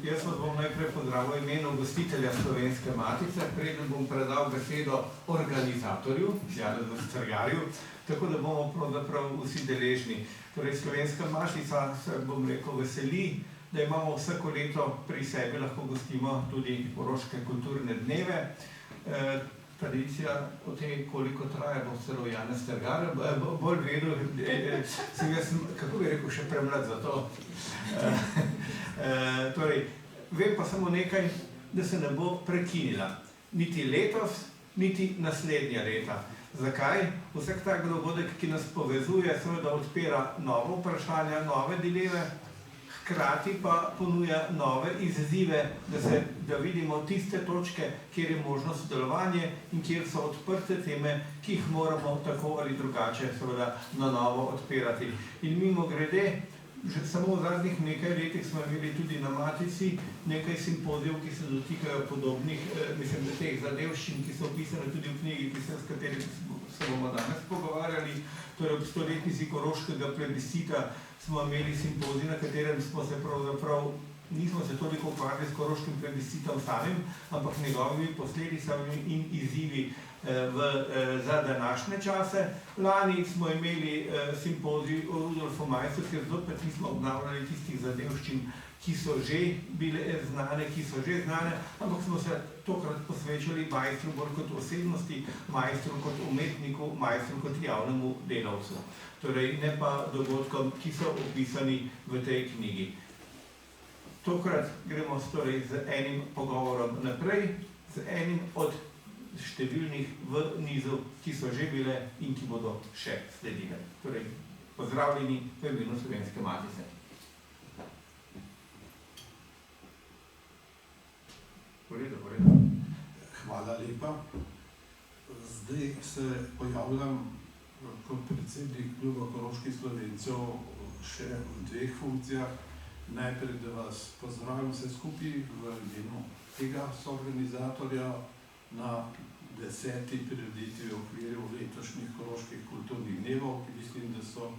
Jaz vas bom najprej pozdravil v imenu gostitelja Slovenske matice, preden bom predal besedo organizatorju, Janezu Strgarju, tako da bomo pravzaprav vsi deležni. Torej, Slovenska matica se, bom rekel, veseli, da imamo vsako leto pri sebi, lahko gostimo tudi Koroške kulturne dneve. Tradicija o tem, koliko traja, bo celo Janez Strgar bolj vedel, sem jaz, kako bi rekel, še premlad za to. Torej, vem pa samo nekaj, da se ne bo prekinila. Niti letos, niti naslednja leta. Zakaj? Vsak tak dogodek, ki nas povezuje, seveda odpira nove vprašanja, nove dileme, hkrati pa ponuja nove izzive, da vidimo tiste točke, kjer je možno sodelovanje in kjer so odprte teme, ki jih moramo tako ali drugače seveda na novo odpirati. In mimogrede, že samo v zadnjih nekaj letih smo imeli tudi na Matici nekaj simpozijev, ki se dotikajo podobnih, mislim, teh zadevščin, ki so opisane tudi v knjigi, s katerimi se bomo danes pogovarjali. Torej, ob 100-letnici Koroškega plebiscita smo imeli simpozij, na katerem smo se pravzaprav, nismo se toliko ukvarjali s koroškim plebiscitom samim, ampak njegovimi posledicami in izzivi za današnje čase. Lani smo imeli simpozij o Rudolfu Maisu, ker zopet nismo obnavljali tistih zadevščin, ki so že bile znane, ampak smo se tokrat posvečali Maistru bolj kot osebnosti, Maistru kot umetniku, Maistru kot javnemu delavcu. Torej, ne pa dogodkom, ki so opisani v tej knjigi. Tokrat gremo torej z enim pogovorom naprej, z enim od številnih v nizu, ki so že bile in ki bodo še sledile. Torej, pozdravljeni v imenu Slovenske matice. Hvala lepa. Zdaj se pojavljam kot predsednik Kluba koroških Slovencev še v dveh funkcijah. Najprej, da vas pozdravim vse skupaj v imenu tega soorganizatorja na 10. prireditvi v okviru letošnjih koroških kulturnih dnevov, ki mislim, da so,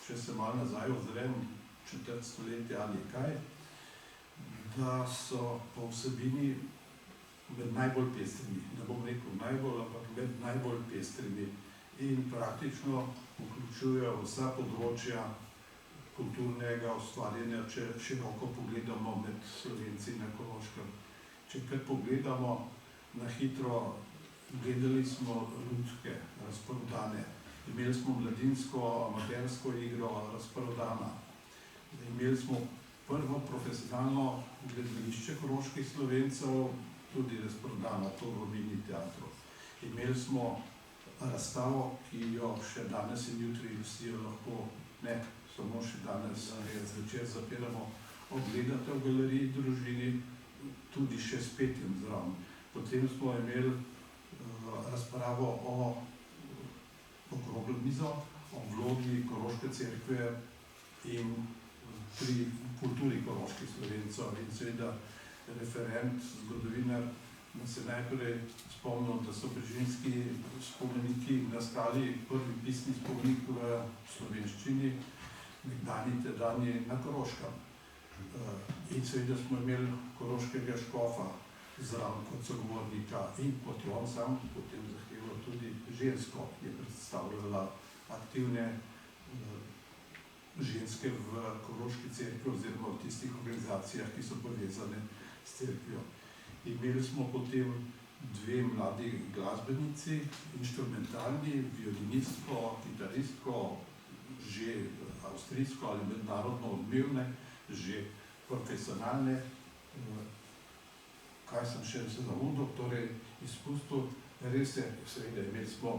če se malo nazaj ozrem, četrt stoletja ali kaj, da so po vsebini med najbolj pestrimi, ne bom rekel najbolj, ampak med najbolj pestrimi in praktično vključujejo vsa področja kulturnega ustvarjanja, če široko pogledamo med Slovenci na Koroškem. Če kar pogledamo na hitro, gledali smo lutke razprodane, imeli smo mladinsko amatersko igro razprodana, imeli smo prvo profesionalno gledališče koroških Slovencev, tudi razprodana, to v Mini teatru. Imeli smo razstavo, ki jo še danes in jutri vsi lahko, ne samo še danes, zvečer zapiramo, ogledate v galeriji Družini, tudi še s petjem zraven. Potem smo imeli razpravo o okroglo mizo, o vlogi Koroške cerkve in pri kulturi koroških Slovencev. In seveda referent, zgodovinar, nas je najprej spomnil, da so Brižinski spomeniki nastali, prvi pisni spomenik v slovenščini, nekdanji tedajni na Koroškem. In seveda smo imeli koroškega škofa zraven kot sogovornika in kot je on sam potem zahteval tudi žensko, ki je predstavljala aktivne ženske v Koroški cerkvi oziroma v tistih organizacijah, ki so povezane s cerkvijo. Imeli smo potem dve mladi glasbenici, inštrumentalni, violinistko, kitaristko, že avstrijsko ali mednarodno odmevne, že profesionalne. Kaj sem še se zamudil, torej izpustil, res je, seveda imeli smo,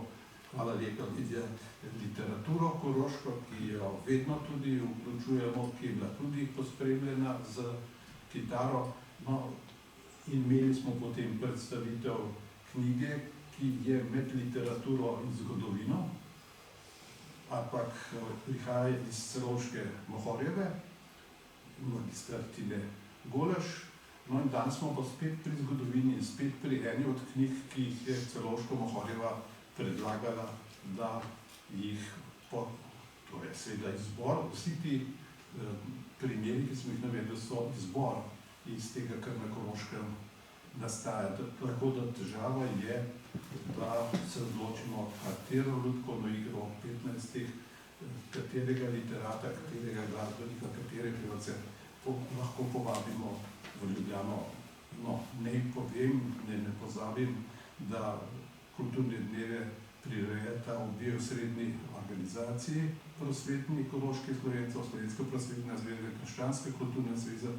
hvala lepa, literaturo koroško, ki jo vedno tudi vključujemo, ki je bila tudi pospremljena z kitaro. In imeli smo potem predstavitev knjige, ki je med literaturo in zgodovino, ampak prihaja iz Celovške Mohorjeve, magistra Tine Golaš. No in danes smo pa spet pri zgodovini in spet pri eni od knjig, ki jih je Celovška Mohorjeva predlagala, da jih to je seveda izbor, vsi ti primeri, ki smo jih navedli, so izbor iz tega, kar na Koroškem nastaja. Tako da težava je, da se odločimo, katero lutkovno igro, 15, katerega literata, katerega glasbenika, katere pevce lahko povabimo v Ljubljano. No, ne povem, ne pozabim, da kulturne dneve prirejata obe osrednji organizaciji, Prosvetni koroški Slovencev, Slovenska prosvetna zveza, Krščanska kulturna zveza.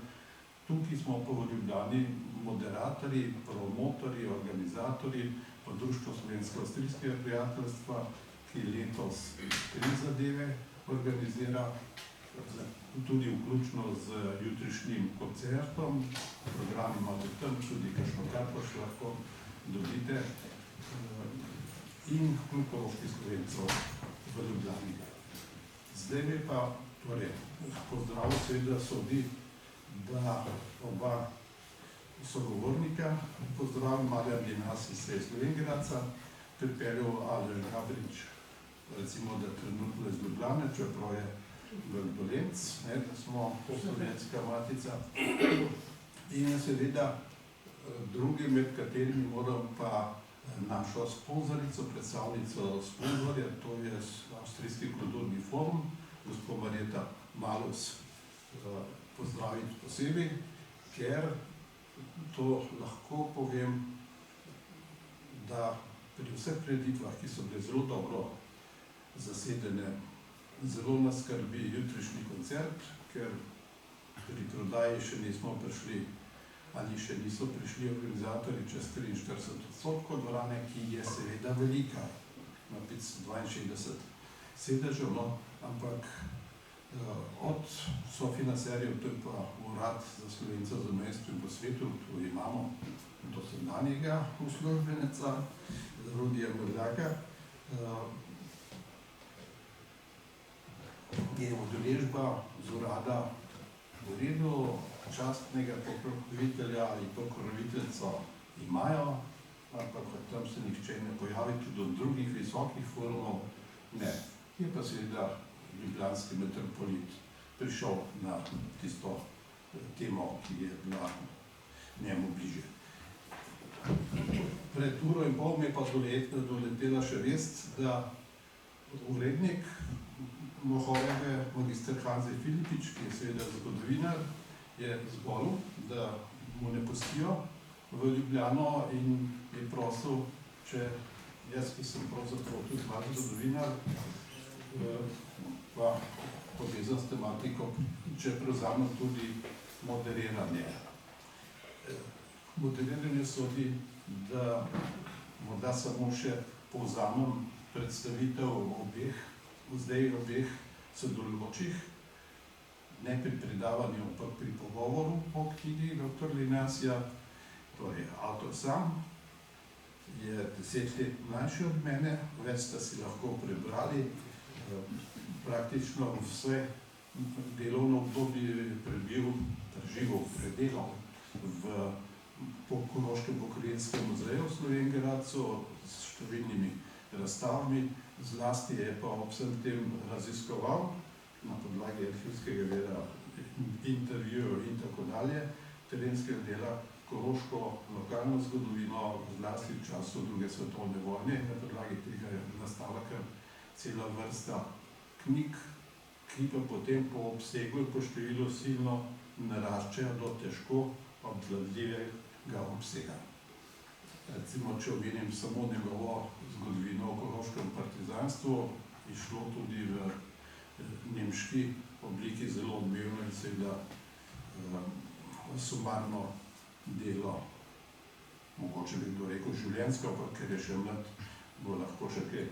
Tukaj smo pa v Ljubljani moderatorji, promotorji, organizatorji, pa Društvo slovensko-avstrijskega prijateljstva, ki letos 3 zadeve organizira, tudi vključno z jutrišnjim koncertom. Program imate tam, tudi kakšno karto še lahko dobite. In Klub koroških Slovencev v Ljubljani. Zdaj mi pa, torej, pozdrav seveda sodi, da oba sogovornika pozdravim, Marjan Linas iz Slovenj Gradca, pripeljal Aleš Gabrič, recimo, da trenutno iz Ljubljane, čeprav je v Dolenc, da smo slovenska matica. In seveda drugi, med katerimi moram pa našo sponzorico, predstavnico sponzorja, to je Avstrijski kulturni forum, gospod Marjeta Malus, pozdraviti posebej, ker to lahko povem, da pri vseh preditvah, ki so bile zelo dobro zasedene, zelo nas skrbi jutrišnji koncert, ker pri prodaji še nismo prišli ali še niso prišli organizatorji čez 43% dvorane, ki je seveda velika, ima 62 sedežev, no, ampak od sofinanserjev, to je pa Urad za Slovence v zamejstvu in po svetu, tu imamo dosedanjega uslužbenca, Rudija Mrljaka, je udeležba z urada v redu, častnega pokrovitelja ali pokroviteljico imajo, ampak tam se nihče ne pojavi, tudi od drugih visokih forumov ne. Je pa seveda ljubljanski metropolit prišel na tisto temo, ki je bila njemu bliže. Pred uro in pol mi je pa doletela še vest, da urednik Mohorjeve, magister Hanzi Filipič, ki je seveda zgodovinar, je zbolel, da mu ne pustijo v Ljubljano in je prosil, če jaz, ki sem pravzaprav tudi mladi zgodovinar, pa povezan s tematiko, če prevzamem tudi moderiranje. Moderiranje sodi, da morda samo še povzamem predstavitev zdaj obeh sodelujočih, ne pri predavanju, ampak pri pogovoru o knjigi dr. Linasja. Torej, avtor sam je 10 let mlajši od mene, več ste si lahko prebrali, praktično vse delovno obdobje preživel predelal v Koroškem pokrajinskem muzeju v Slovenj Gradcu s številnimi razstavami, zlasti je pa ob vsem tem raziskoval na podlagi arhivskega dela, intervjujev in tako dalje, terenskega dela, koroško lokalno zgodovino, zlasti v času druge svetovne vojne, in na podlagi tega je nastala kar cela vrsta knjig, ki pa potem po obsegu in po številu silno naraščajo do težko obvladljivega obsega. Recimo, če omenim samo njegovo zgodovino o koroškem partizanstvu, je šlo tudi v nemški obliki zelo odmevno in seveda sumarno delo, mogoče bi kdo rekel življenjsko, ampak ker je še mlad, bo lahko še kaj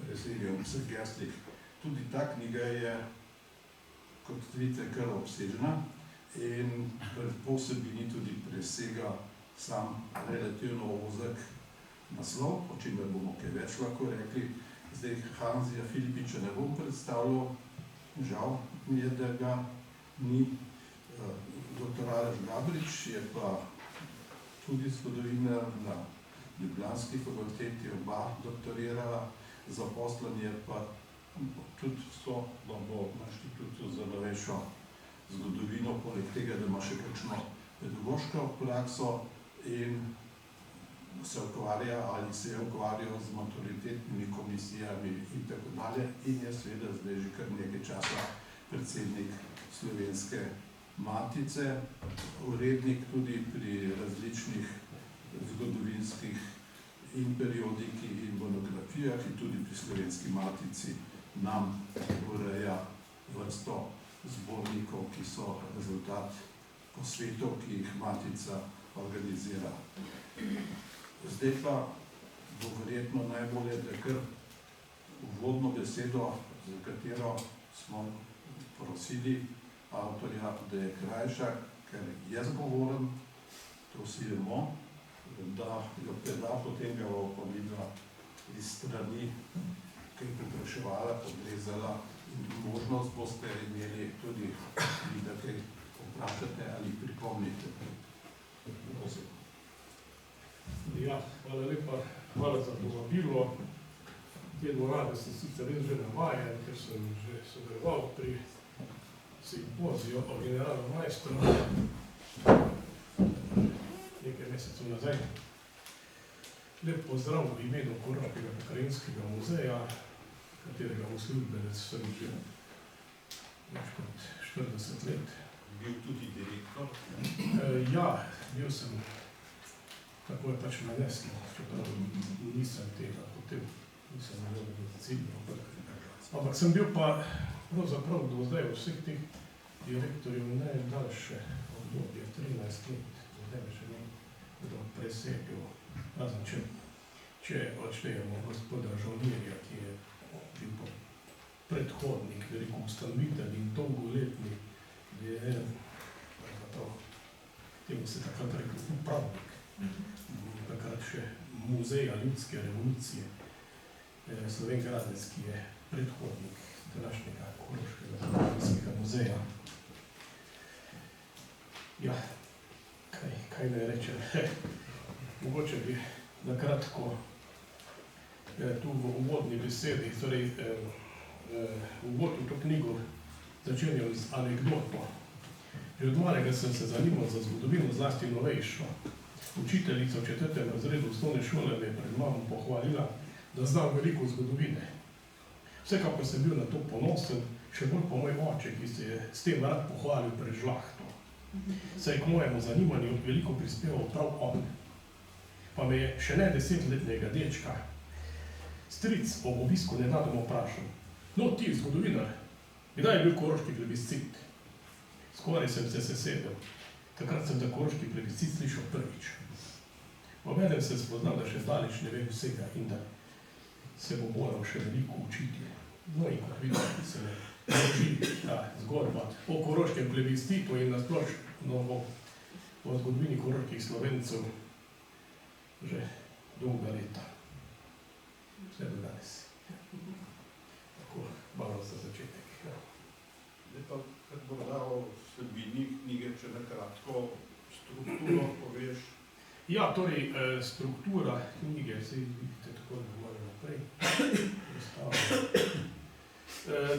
presegel vseh geslik. Tudi ta knjiga je, kot vidite, kar obsežna in po vsebini tudi presega sam relativno ozek naslov, o čemer bomo kaj več lahko rekli. Zdaj Hanzija Filipiča ne bom predstavljal, žal mi je, da ga ni. Dr. Aleš Gabrič je pa tudi zgodovinar na Ljubljanski fakulteti, oba doktorirala, zaposlen je pa tudi na Inštitutu za novejšo zgodovino, poleg tega, da ima še kakšno pedagoško prakso in se ukvarja ali se je ukvarjal z maturitetnimi komisijami in tako dalje in je seveda zdaj že kar nekaj časa predsednik Slovenske matice, urednik tudi pri različnih zgodovinskih in periodiki in monografijah in tudi pri Slovenski matici nam ureja vrsto zbornikov, ki so rezultat posvetov, ki jih matica organizira. Zdaj pa bo verjetno najbolje, da kar uvodno besedo, za katero smo prosili avtorja, da je krajša, ker je zgovoren, to vsi vemo, da jo preda, potem ga bo pa videla iz strani, kaj popraševala, podrezala in možnost boste imeli tudi, da kaj vprašate ali pripomnite. Prosim. Ja, hvala lepa, hvala za povabilo. Te dvorane sem sicer res že navajen, ker sem že sodeloval pri simpoziju o generalu Majstru nekaj mesecev nazaj. Lep pozdrav v imenu Koroškega pokrajinskega muzeja, katerega uslužbenec sem že več kot 40 let. Bil tudi direktor? Ja, bil sem, tako je pač naneslo, čeprav nisem tega potem, nisem naredil ciljno. Ampak sem bil pa pravzaprav do zdaj vseh teh direktorjev najdaljše obdobje, 13 let, zdaj me še ne kdo presegel, razen če odštejemo gospoda Žolnirja, ki je bil pa predhodnik, veliko ustanovitelj in dolgoletni, je temu se takrat rekel upravnik, takrat še muzeja ljudske revolucije, Slovenjgradec, ki je predhodnik današnjega Koroškega pokrajinskega muzeja. Ja, kaj naj rečem? Mogoče bi na kratko tu v uvodni besedi, torej uvod v to knjigo začenjal z anekdoto. Že od malega sem se zanimal za zgodovino, zlasti novejšo. Učiteljica v 4. razredu osnovne šole me je pred mamo pohvalila, da znam veliko zgodovine. Vsekakor sem bil na to ponosen, še bolj pa moj oče, ki se je s tem rad pohvalil pred žlahto. Saj k mojemu zanimanju veliko prispeval prav on. Pa me je še ne 10-letnega dečka stric ob obisku nenadoma vprašal: "No ti, zgodovinar, kdaj je bil koroški plebiscit?" Skoraj sem se sesedel. Takrat sem za koroški plebiscit slišal prvič. Obenem sem spoznal, da še zdaleč ne vem vsega in da se bo moral še veliko učiti. No in kot vidim, se me uči ta zgodba o koroškem plebiscitu in nasplošno o zgodovini koroških Slovencev že dolga leta. Vse do danes. Tako, malo za začetek. Zdaj pa, kad bo dal vsebini knjige, če nekratko strukturo poveš. Ja, torej, struktura knjige, se vidite tako, da bomo naprej.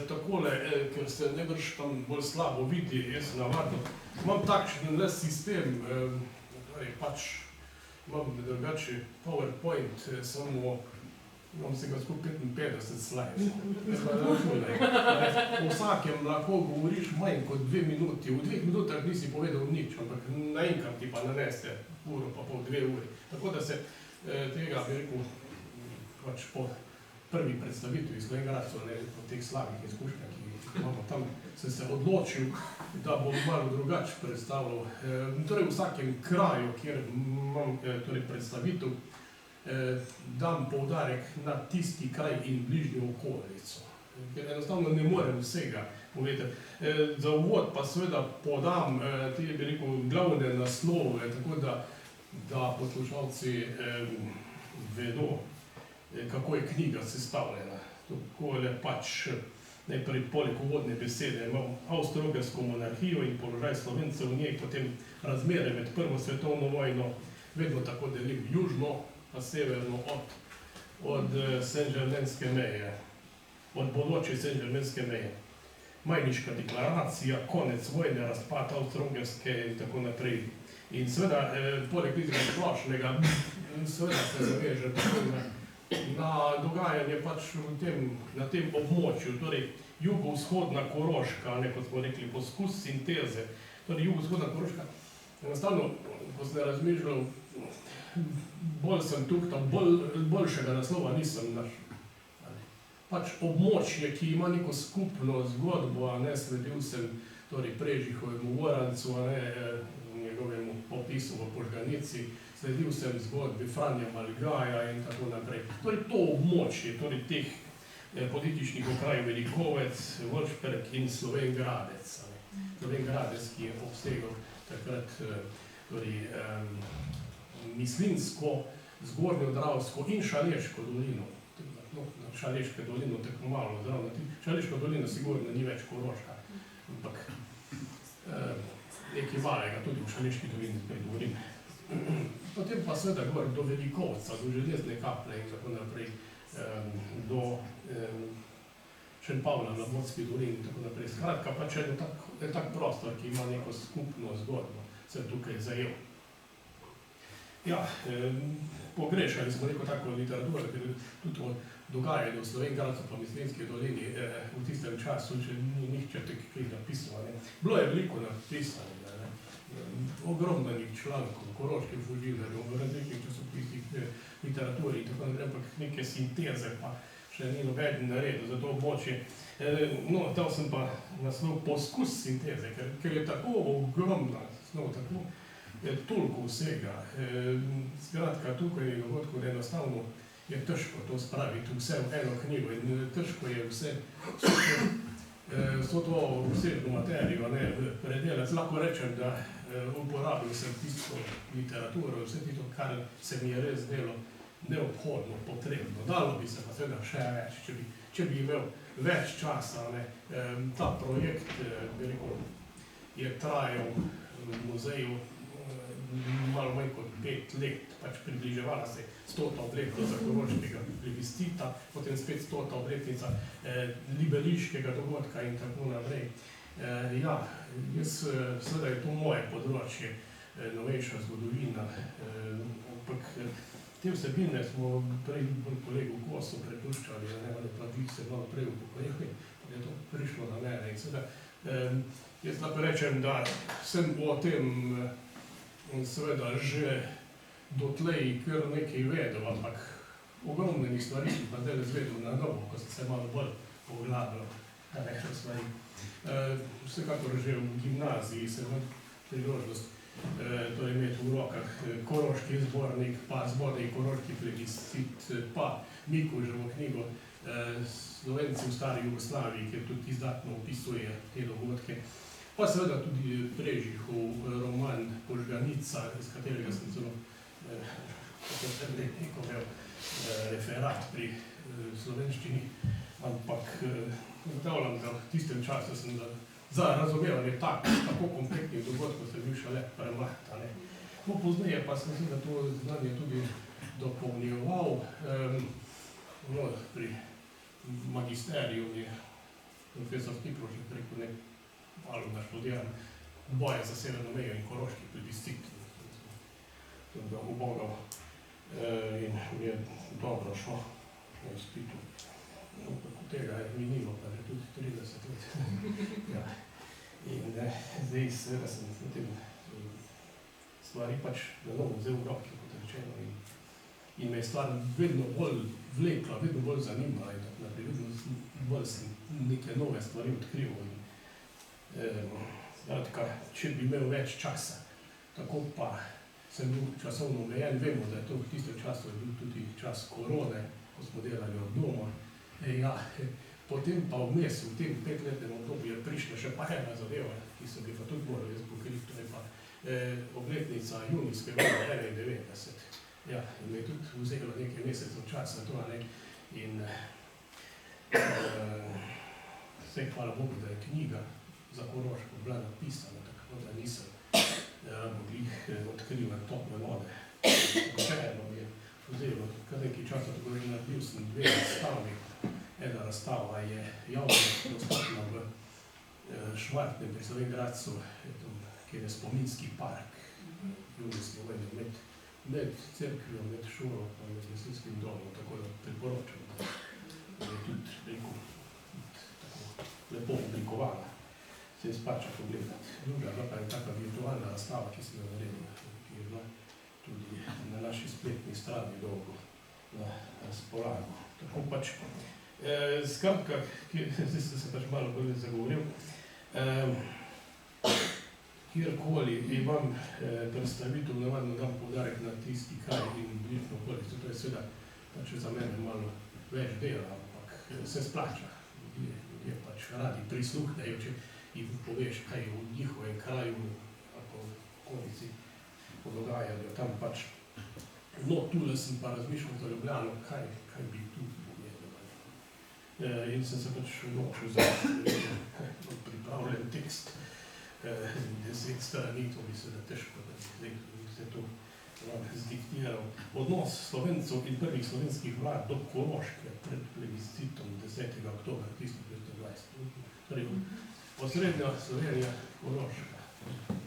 Takole, ker se najbrž tam bolj slabo vidi, jaz navadno. Imam takšen sistem, torej pač imam drugače PowerPoint, samo imam se ga skupaj 55 slajdov. V vsakem lahko govoriš manj kot 2 minuti. V 2 minutah nisi povedal nič, ampak naenkrat ti pa nanese uro pa pol 2 uri. Tako da se tega, bi rekel, pač po prvi predstavitvi Slovenjgradcev, ne po teh slabih izkušnjah, ki imamo tam, sem se odločil, da bom malo drugače predstavljal. Torej v vsakem kraju, kjer imam predstavitev, dam poudarek na tisti kraj in bližnjo okolico. Ker enostavno ne morem vsega povedati. Za uvod pa seveda podam te, bi rekel, glavne naslove, tako da poslušalci vedo, kako je knjiga sestavljena. Takole pač najprej poleg uvodne besede imam Avstro-Ogrsko monarhijo in položaj Slovencev v njej, potem razmere med Prvo svetovno vojno, vedno tako delim južno, pa severno od Saint-Germainske meje, od bodoče Saint-Germainske meje. Majniška deklaracija, konec vojne, razpad Avstro-Ogrske in tako naprej. In seveda, poleg tistega splošnega, seveda se zaveže tako na dogajanje pač na tem območju, torej jugovzhodna Koroška, kot smo rekli, poskus sinteze, torej jugovzhodna Koroška. Enostavno, ko sem razmišljal, bolj sem tukaj, boljšega naslova nisem našel. Pač območje, ki ima neko skupno zgodbo, sledil sem torej Prežihovemu Vorancu, njegovemu opisu v Požganici, sledil sem zgodbi Franja Malgaja in tako naprej. Torej to območje, torej teh političnih okrajev Velikovec, Volšperk in Slovenj Gradec. Slovenj Gradec, ki je obsegal takrat torej Mislinjsko, Zgornjo Dravsko in Šaleško dolino. Na Šaleško dolino tako malo zraven. Šaleško dolino sigurno ni več Koroška, ampak nekaj malega tudi v Šaleški dolini spet govorim. Potem pa seveda gor do Velikovca, do Železne Kaple in tako naprej, do Šentpavla na Bodski dolini in tako naprej. Skratka, pač je tak prostor, ki ima neko skupno zgodbo, se tukaj zajel. Ja, pogrešali smo neko tako literaturo, ker tudi o dogajanju v Slovenj Gradcu pa Mislinjski dolini v tistem času, če ni nihče kaj napisal. Bilo je veliko napisanega, ogromno člankov, koroških fužilerjev, v različnih časopisih, literaturi in tako naprej, ampak neke sinteze pa še ni noben naredil za to območje. No, dal sem pa naslov poskus sinteze, ker je tako ogromna, tako toliko vsega. Skratka, tukaj je dogodkov enostavno je težko to spraviti vse v eno knjigo in težko je vso to vsežno materijo predelati. Lahko rečem, da uporabil sem tisto literaturo, vse tisto, kar se mi je res zdelo neobhodno, potrebno. Dalo bi se pa seveda še več, če bi imel več časa. Ta projekt, bi rekel, je trajal v muzeju malo manj kot 5 let, pač približevala se 100. obletnica Koroškega plebiscita, potem spet 100. obletnica libeliškega dogodka in tako naprej. Ja, seveda je to moje področje, novejša zgodovina, ampak te vsebine smo prej kolegu Kosu prepuščali, ali pa vi se malo prej upokojili, da je to prišlo na mene. In seveda, jaz lahko rečem, da sem o tem seveda že dotlej kar nekaj vedel, ampak ogromnih stvari sem pa zdaj zvedel na novo, ko sem se malo bolj pogledal na nekaj stvari. Vsekakor že v gimnaziji sem imel priložnost imeti v rokah Koroški zbornik, pa zbornik Koroški plebiscit, pa Mikuževo knjigo Slovenci v stari Jugoslaviji, kjer tudi izdatno opisuje te dogodke. Pa seveda tudi Prežihov roman Požganica, iz katerega sem celo imel referat pri slovenščini, ampak zagotavljam, da v tistem času sem za razumevanje tako kompleksnih dogodkov sem bil šele premlad. Pozneje pa sem se to znanje tudi dopolnjeval. Pri magisteriju je profesor Stiprošek rekel, malo naštudiram boje za severno mejo in Koroški plebiscit. To je ga ubogal in mi je dobro šlo na izpitu. Od tega je minilo, pa je tudi 30 let. In zdaj seveda sem na tem stvari pač na novo vzel v roki, kot rečeno. In me je stvar vedno bolj vlekla, vedno bolj zanimala in tako naprej. Vedno bolj sem neke nove stvari odkrival. Če bi imel več časa, tako pa sem bil časovno omejen, vemo, da je to v tistem času bil tudi čas korone, ko smo delali od doma. Potem pa vmes v tem 5-letnem obdobju je prišla še pa ena zadeva, ki sem bi pa tudi moral jaz pokriti, to je pa obletnica junijskega 91. Ja, in me je tudi vzelo nekaj mesecev časa to, in vse hvala Bogu, da je knjiga za Koroško bila napisana, tako da nisem odkrival tople vode. Vseeno mi je vzelo kar nekaj časa, tako da naredil sem 2 razstavi. Ena razstava je javno dostopna v Šmartnem pri Slovenj Gradcu, kjer je spominski park junijske vojne med cerkvijo, med šolo in med gasilskim domom, tako da priporočam, da je tudi tako lepo oblikovana. Se splača pogledati. Druga pa je taka virtualna razstava, ki sem jo naredil, ki je bila tudi na naši spletni strani dolgo na razpolago. Tako pač, skratka, zdaj ste se pač malo bolj zagovoril, kjerkoli imam predstavitev, navadno dam poudarek na tisti kraj in bližnjo okolico. To je seveda pač za mene malo več dela, ampak se splača. Ljudje pač radi prisluhnejo, če jim poveš, kaj je v njihovem kraju ali v okolici dogajajo tam pač. No, tule sem pa razmišljal za Ljubljano, kaj bi tu povedal. In sem se pač odločil za pripravljen tekst, 10 strani, to bi se da težko, da bi se to zdiktiral. Odnos Slovencev in prvih slovenskih vlad do Koroške pred plebiscitom 10. oktobra 1920. Torej, osrednja Slovenija, Koroška.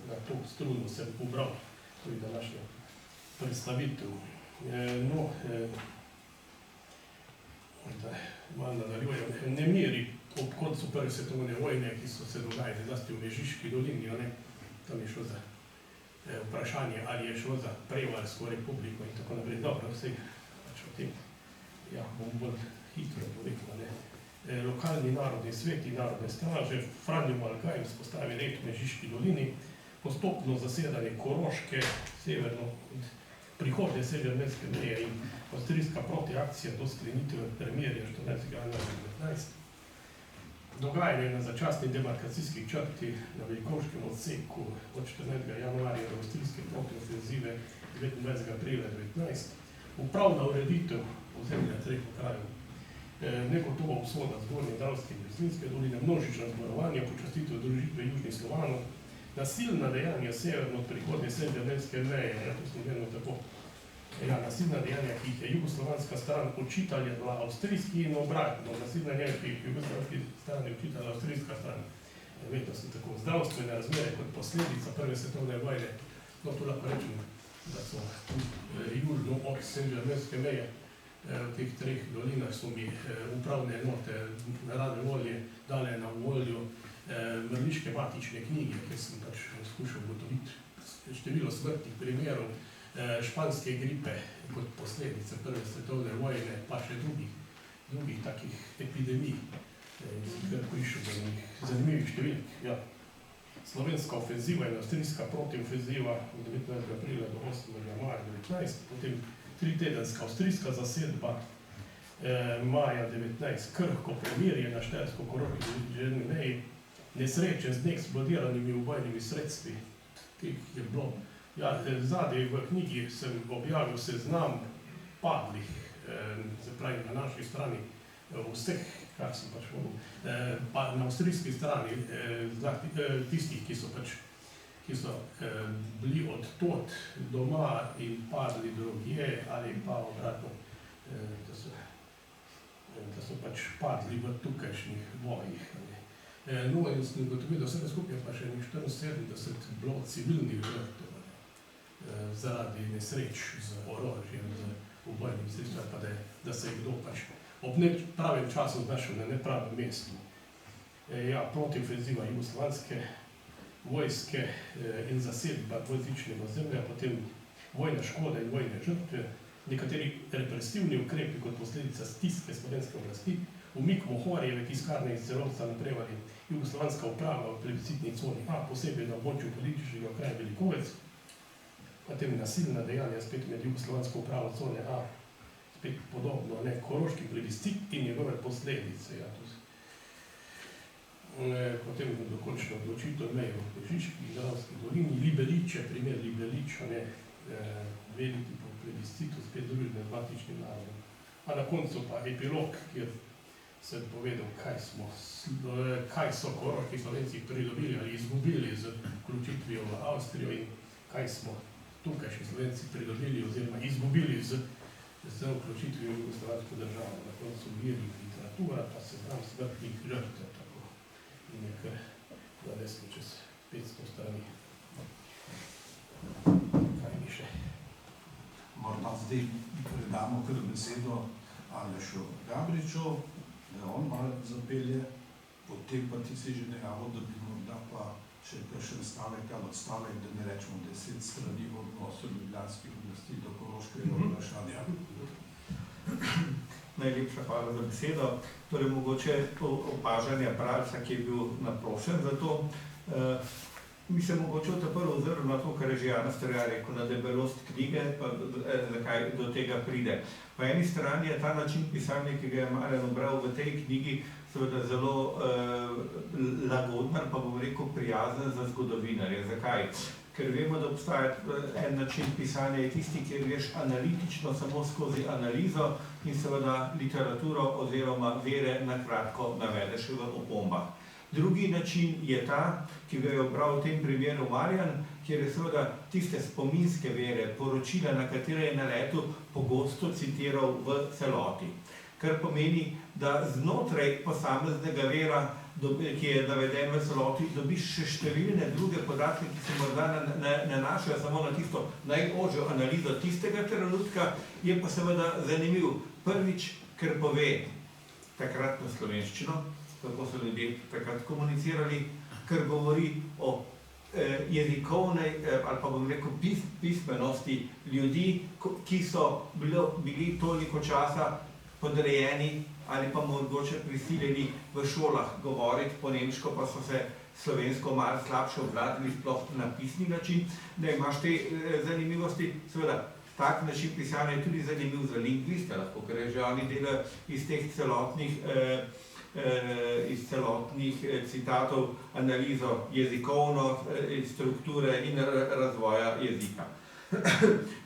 Na to struno sem pobral, to je današnja predstavitev. No, da malo nadaljujem. Nemiri ob koncu prve svetovne vojne, ki so se dogajali zlasti v Mežiški dolini, tam je šlo za vprašanje, ali je šlo za Prevaljsko republiko in tako naprej. Dobro, vse pač o tem, ja, bom bolj hitro povedal, ne. Lokalni narodni sveti, narodne straže, Franjo Malgaj vzpostavi red v Mežiški dolini, postopno zasedanje Koroške, severno od prihodne severneske meje in avstrijska protiakcija do sklenitve premirja 14. januarja 19. Dogajanje na začasni demarkacijski črti na Velikovškem odseku od 14. januarja do avstrijske protiofenzive 29. aprila 19. Upravna ureditev ozemlja treh krajev, negotova usoda Zgornje Dravske in Mislinjske doline, množična zborovanja, počastitev družitve Južnih Slovanov, nasilna dejanja severno od prihodnje severneske meje, to smo vedno tako, nasilna dejanja, ki jih je jugoslovanska stran očitala avstrijski in obratno, nasilna dejanja, ki jih jugoslovanski stran je očitala avstrijska stran. Vedno so tako zdravstvene razmere kot posledica prve svetovne vojne. No, tu lahko rečem, da so južno od severneske meje v teh treh dolinah so mi upravne enote rade volje dale na voljo mrliške matične knjige, kjer sem pač skušal ugotoviti število smrtnih primerov španske gripe kot posledice prve svetovne vojne, pa še drugih takih epidemij. Kar prišel do njih zanimivih številk. Ja. Slovenska ofenziva in avstrijska protiofenziva od 19. aprila do 8. maja 19. Potem 3-tedenska avstrijska zasedba maja 19. Krhko premirje na Štajersko-Koroški meji, nesreče z neeksplodiranimi ubojnimi sredstvi, ki je bilo. Ja, zadaj v knjigi sem objavil seznam padlih, se pravi na naši strani, vseh, kar sem pač mogel, pa na avstrijski strani, tistih, ki so bili od tod doma in padli drugje, ali pa obratno, da so pač padli v tukajšnjih bojih. No, in sem ugotovil, da vsega skupaj pa še 74 bilo civilnih žrtev zaradi nesreč z orožjem, z ubojnim sredstvom, pa da se je kdo pač ob nepravem času znašel na nepravem mestu. Ja, protiofenziva jugoslovanske vojske in zasedba dvojezičnega ozemlja, potem vojna škoda in vojne žrtve, nekateri represivni ukrepi kot posledica stiske slovenske oblasti, umik Mohorjeve tiskarne iz Celovca na Prevalji, jugoslovanska uprava v plebiscitni coni A, posebej na območju političnega kraja Velikovec, potem nasilna dejanja spet med jugoslovansko upravo cone A, spet podobno, Koroški plebiscit in njegove posledice. Ja, potem dokončna odločitev meje v Mežiški in Dravski dolini, Libeliče, primer Libeliča, veliki po plebiscitu, spet družbe z matičnim narodom. A na koncu pa epilog, kjer sem povedal, kaj so koroški Slovenci pridobili ali izgubili z vključitvijo v Avstrijo in kaj smo tukajšnji Slovenci pridobili oziroma izgubili z vključitvijo v jugoslovansko državo. Na koncu mir in literatura, pa se znam smrtnih žrtev, tako in je kar na desno čez 500 strani. Kaj mi še? Morda zdaj predamo kar besedo Alešu Gabriču, da on malo zapelje, potem pa ti si že najavil, da bi morda pa še kakšen stavek ali odstavek, da ne rečemo 10 strani v odnosu ljubljanskih oblasti do koroškega vprašanja. Najlepša hvala za besedo. Torej, mogoče opažanja bralca, ki je bil naprošen za to. Mi se mogoče prvo ozrl na to, kar je že Jana Strja rekel, na debelost knjige, pa zakaj do tega pride. Po eni strani je ta način pisanja, ki ga je Marjan ubral v tej knjigi, seveda zelo lagoden, pa bom rekel prijazen za zgodovinarje. Zakaj? Ker vemo, da obstaja en način pisanja, je tisti, kjer greš analitično samo skozi analizo in seveda literaturo oziroma vere na kratko navedeš v opombah. Drugi način je ta, ki ga je obral v tem primeru Marjan, kjer je seveda tiste spominske vere, poročila, na katere je naletel, pogosto citiral v celoti. Kar pomeni, da znotraj posameznega vera, ki je naveden v celoti, dobiš še številne druge podatke, ki se morda nanašajo samo na tisto najožjo analizo tistega trenutka, je pa seveda zanimiv. Prvič, ker pove takratno slovenščino, kako so ljudje takrat komunicirali, ker govori o jezikovnej, ali pa bom rekel pismenosti ljudi, ki so bili toliko časa podrejeni ali pa mogoče prisiljeni v šolah govoriti po nemško, pa so se slovensko malo slabše obvladali, sploh na pisni način, da imaš te zanimivosti. Seveda, tak način pisanja je tudi zanimiv za lingviste, lahko, ker že oni delajo iz teh celotnih citatov analizo jezikovno, strukture in razvoja jezika.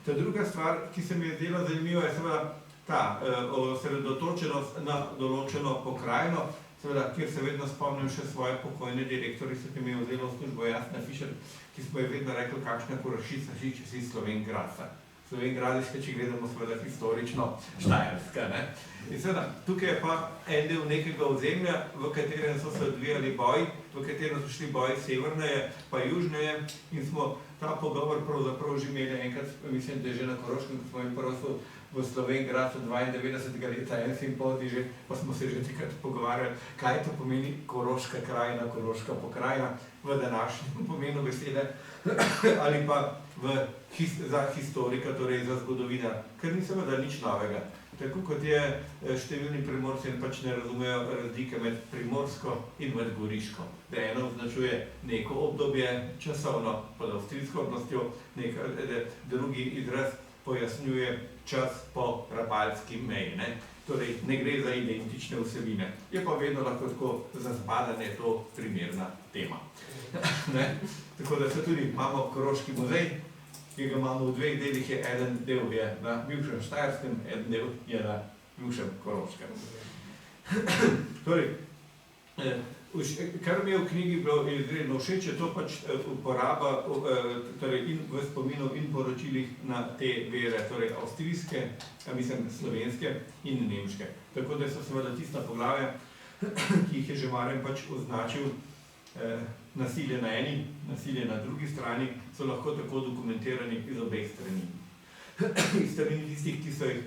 Ta druga stvar, ki se mi je zdela zanimiva, je seveda ta osredotočenost na določeno pokrajino, seveda, kjer se vedno spomnim še svoje pokojne direktorice, ki mi je vzela v službo Jasna Fišer, ki smo je vedno rekli, kakšna Korošica si, če si Slovenj-Gradca. Slovenj-Gradiška, če gledamo seveda historično Štajerska, ne. In seveda, tukaj je pa en del nekega ozemlja, v katerem so se odvijali boji, v katerem so šli boji severneje, pa južneje, in smo ta pogovor pravzaprav že imeli enkrat, mislim, da je že na Koroškem, ko smo jim prvo v Slovenj-Gradcu 92. leta, en simpozij že, pa smo se že takrat pogovarjali, kaj to pomeni koroška krajina, koroška pokrajina v današnjem pomenu besede, ali pa za historika, torej za zgodovina, ker ni seveda nič novega. Tako kot je številni Primorci pač ne razumejo razlike med primorsko in med goriško. Da eno označuje neko obdobje časovno pod avstrijsko oblastjo, drugi izraz pojasnjuje čas po rapalski meji. Torej, ne gre za identične vsebine. Je pa vedno lahko tako za zbadanje to primerna tema. Tako da se tudi imamo Koroški muzej, ki ga imamo v dveh delih, je eden del je na bivšem Štajerskem, eden del je na bivšem Koroškem. Torej, kar mi je v knjigi bilo izredno všeč, je to pač uporaba in v spominu in poročilih na te vere, torej avstrijske, mislim slovenske in nemške. Tako da so seveda tista poglavja, ki jih je že Marjan pač označil, nasilje na eni, nasilje na drugi strani, so lahko tako dokumentirani iz obeh strani. Iz strani tistih, ki so jih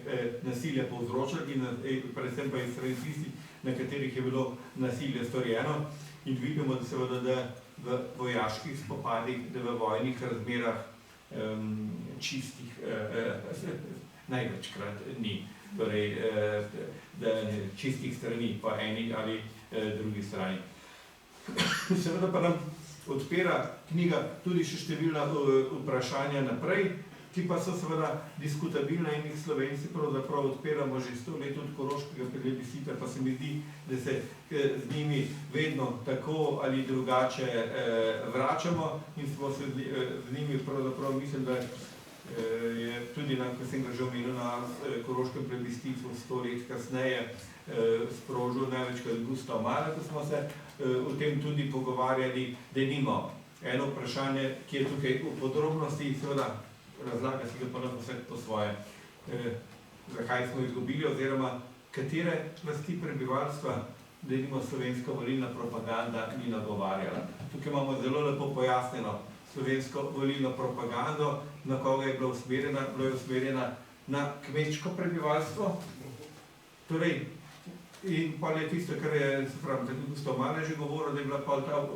nasilje povzročali, in predvsem pa iz strani tistih, na katerih je bilo nasilje storjeno, in vidimo, da seveda, da v vojaških spopadih, da v vojnih razmerah čistih največkrat ni. Torej, da čistih strani po eni ali drugi strani. Seveda pa nam odpira knjiga tudi še številna vprašanja naprej, ki pa so seveda diskutabilna in jih Slovenci pravzaprav odpiramo že 100 let od koroškega plebiscita, pa se mi zdi, da se z njimi vedno tako ali drugače vračamo in smo se z njimi pravzaprav, mislim, da je tudi, ko sem ga že omenil, na koroškem plebiscitu 100 let kasneje sprožil največkrat Gustav Mahler, ko smo se o tem tudi pogovarjali, denimo eno vprašanje, ki je tukaj v podrobnosti, seveda razlaga si ga pa na vse po svoje, zakaj smo izgubili oziroma katere plasti prebivalstva da denimo slovenska volilna propaganda ni nagovarjala. Tukaj imamo zelo lepo pojasnjeno slovensko volilno propagando, na koga je bila usmerjena, bila je usmerjena na kmečko prebivalstvo. Torej, in pa je tisto, kar je, se pravi, tako gospod Mane že govoril, da je bila pa ta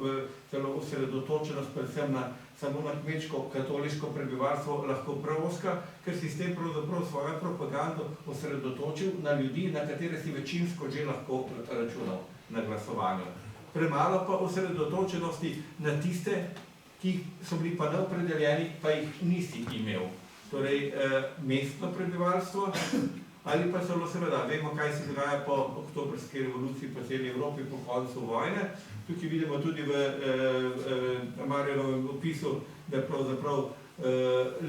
celo osredotočenost predvsem na samo na kmečko katoliško prebivalstvo lahko preoska, ker si s tem pravzaprav svojo propagando osredotočil na ljudi, na katere si večinsko že lahko računal na glasovanju. Premalo pa osredotočenosti na tiste, ki so bili pa neopredeljeni, pa jih nisi imel. Torej, mestno prebivalstvo, ali pa celo seveda, vemo, kaj se dogaja po oktobrski revoluciji po celi Evropi po koncu vojne. Tukaj vidimo tudi v Marjanovem opisu, da je pravzaprav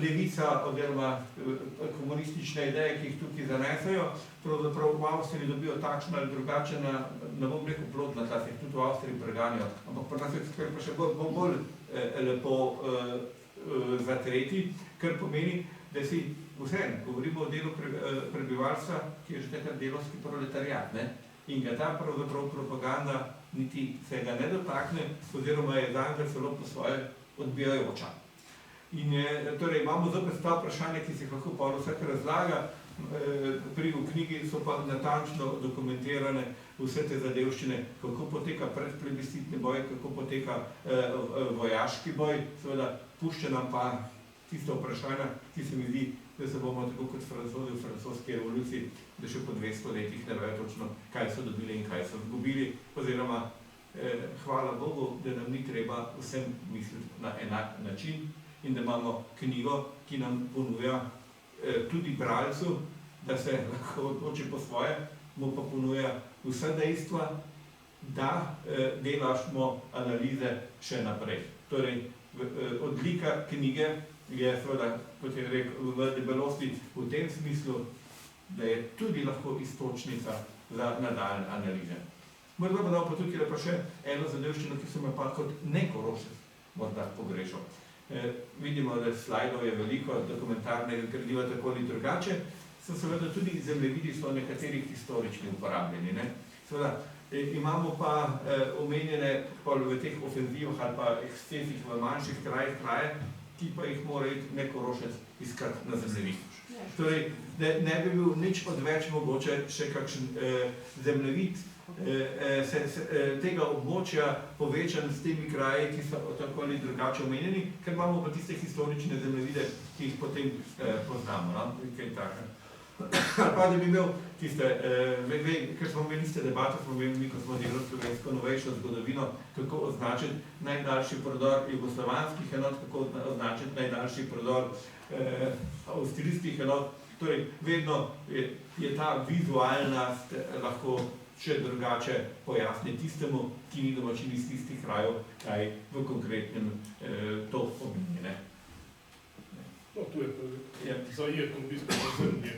levica oziroma komunistične ideje, ki jih tukaj zanesajo, pravzaprav v Avstriji dobijo takšno ali drugačne, ne bom rekel plodna, ta se jih tudi v Avstriji preganjajo, ampak pri nas je pa še bolj lepo zatreti, kar pomeni, da si vseeno, govorimo o delu prebivalstva, ki je že takrat delovski proletariat, ne? In ga ta pravzaprav propaganda niti se ga ne dotakne, oziroma je zanj celo po svoje odbijajoča. In torej imamo zopet ta vprašanja, ki se lahko pa vsak razlaga, v knjigi so pa natančno dokumentirane vse te zadevščine, kako poteka predplebiscitni boj, kako poteka vojaški boj, seveda pušča nam pa tisto vprašanja, ki se mi zdi, da se bomo tako kot Francozi v francoski revoluciji, da še po 200 letih ne vejo točno, kaj so dobili in kaj so izgubili, oziroma hvala Bogu, da nam ni treba vsem misliti na enak način in da imamo knjigo, ki nam ponuja tudi bralcu, da se lahko odloči po svoje, mu pa ponuja vsa dejstva, da delašmo analize še naprej. Torej, odlika knjige je seveda, kot je rekel, v debelosti v tem smislu, da je tudi lahko iztočnica za nadaljne analize. Morda bo dal pa tukaj pa še eno zadevščino, ki so me pa kot nekorošec morda pogrešal. Vidimo, da slajdov je veliko, dokumentarnega gradiva tako ali drugače, so seveda tudi zemljevidi so nekaterih historični uporabljeni. Seveda, imamo pa omenjene v teh ofenzivah ali pa ekscesih v manjših krajih kraje, ki pa jih mora iti nekorošec iskati na zemljevid. Torej, ne bi bil nič odveč mogoče še kakšen zemljevid tega območja povečan s temi kraji, ki so tako ali drugače omenjeni, ker imamo pa tiste historične zemljevide, ki jih potem poznamo. Ali pa da bi imel tiste, ker smo imeli iste debate, smo imeli, ko smo delali slovensko novejšo zgodovino, kako označiti najdaljši prodor jugoslovanskih enot, kako označiti najdaljši prodor avstrijskih enot. Torej, vedno je ta vizualnost lahko še drugače pojasni tistemu, ki ni domačin iz tistih krajev, kaj v konkretnem to pomeni. No, tu je zajetno v bistvu ozemlje,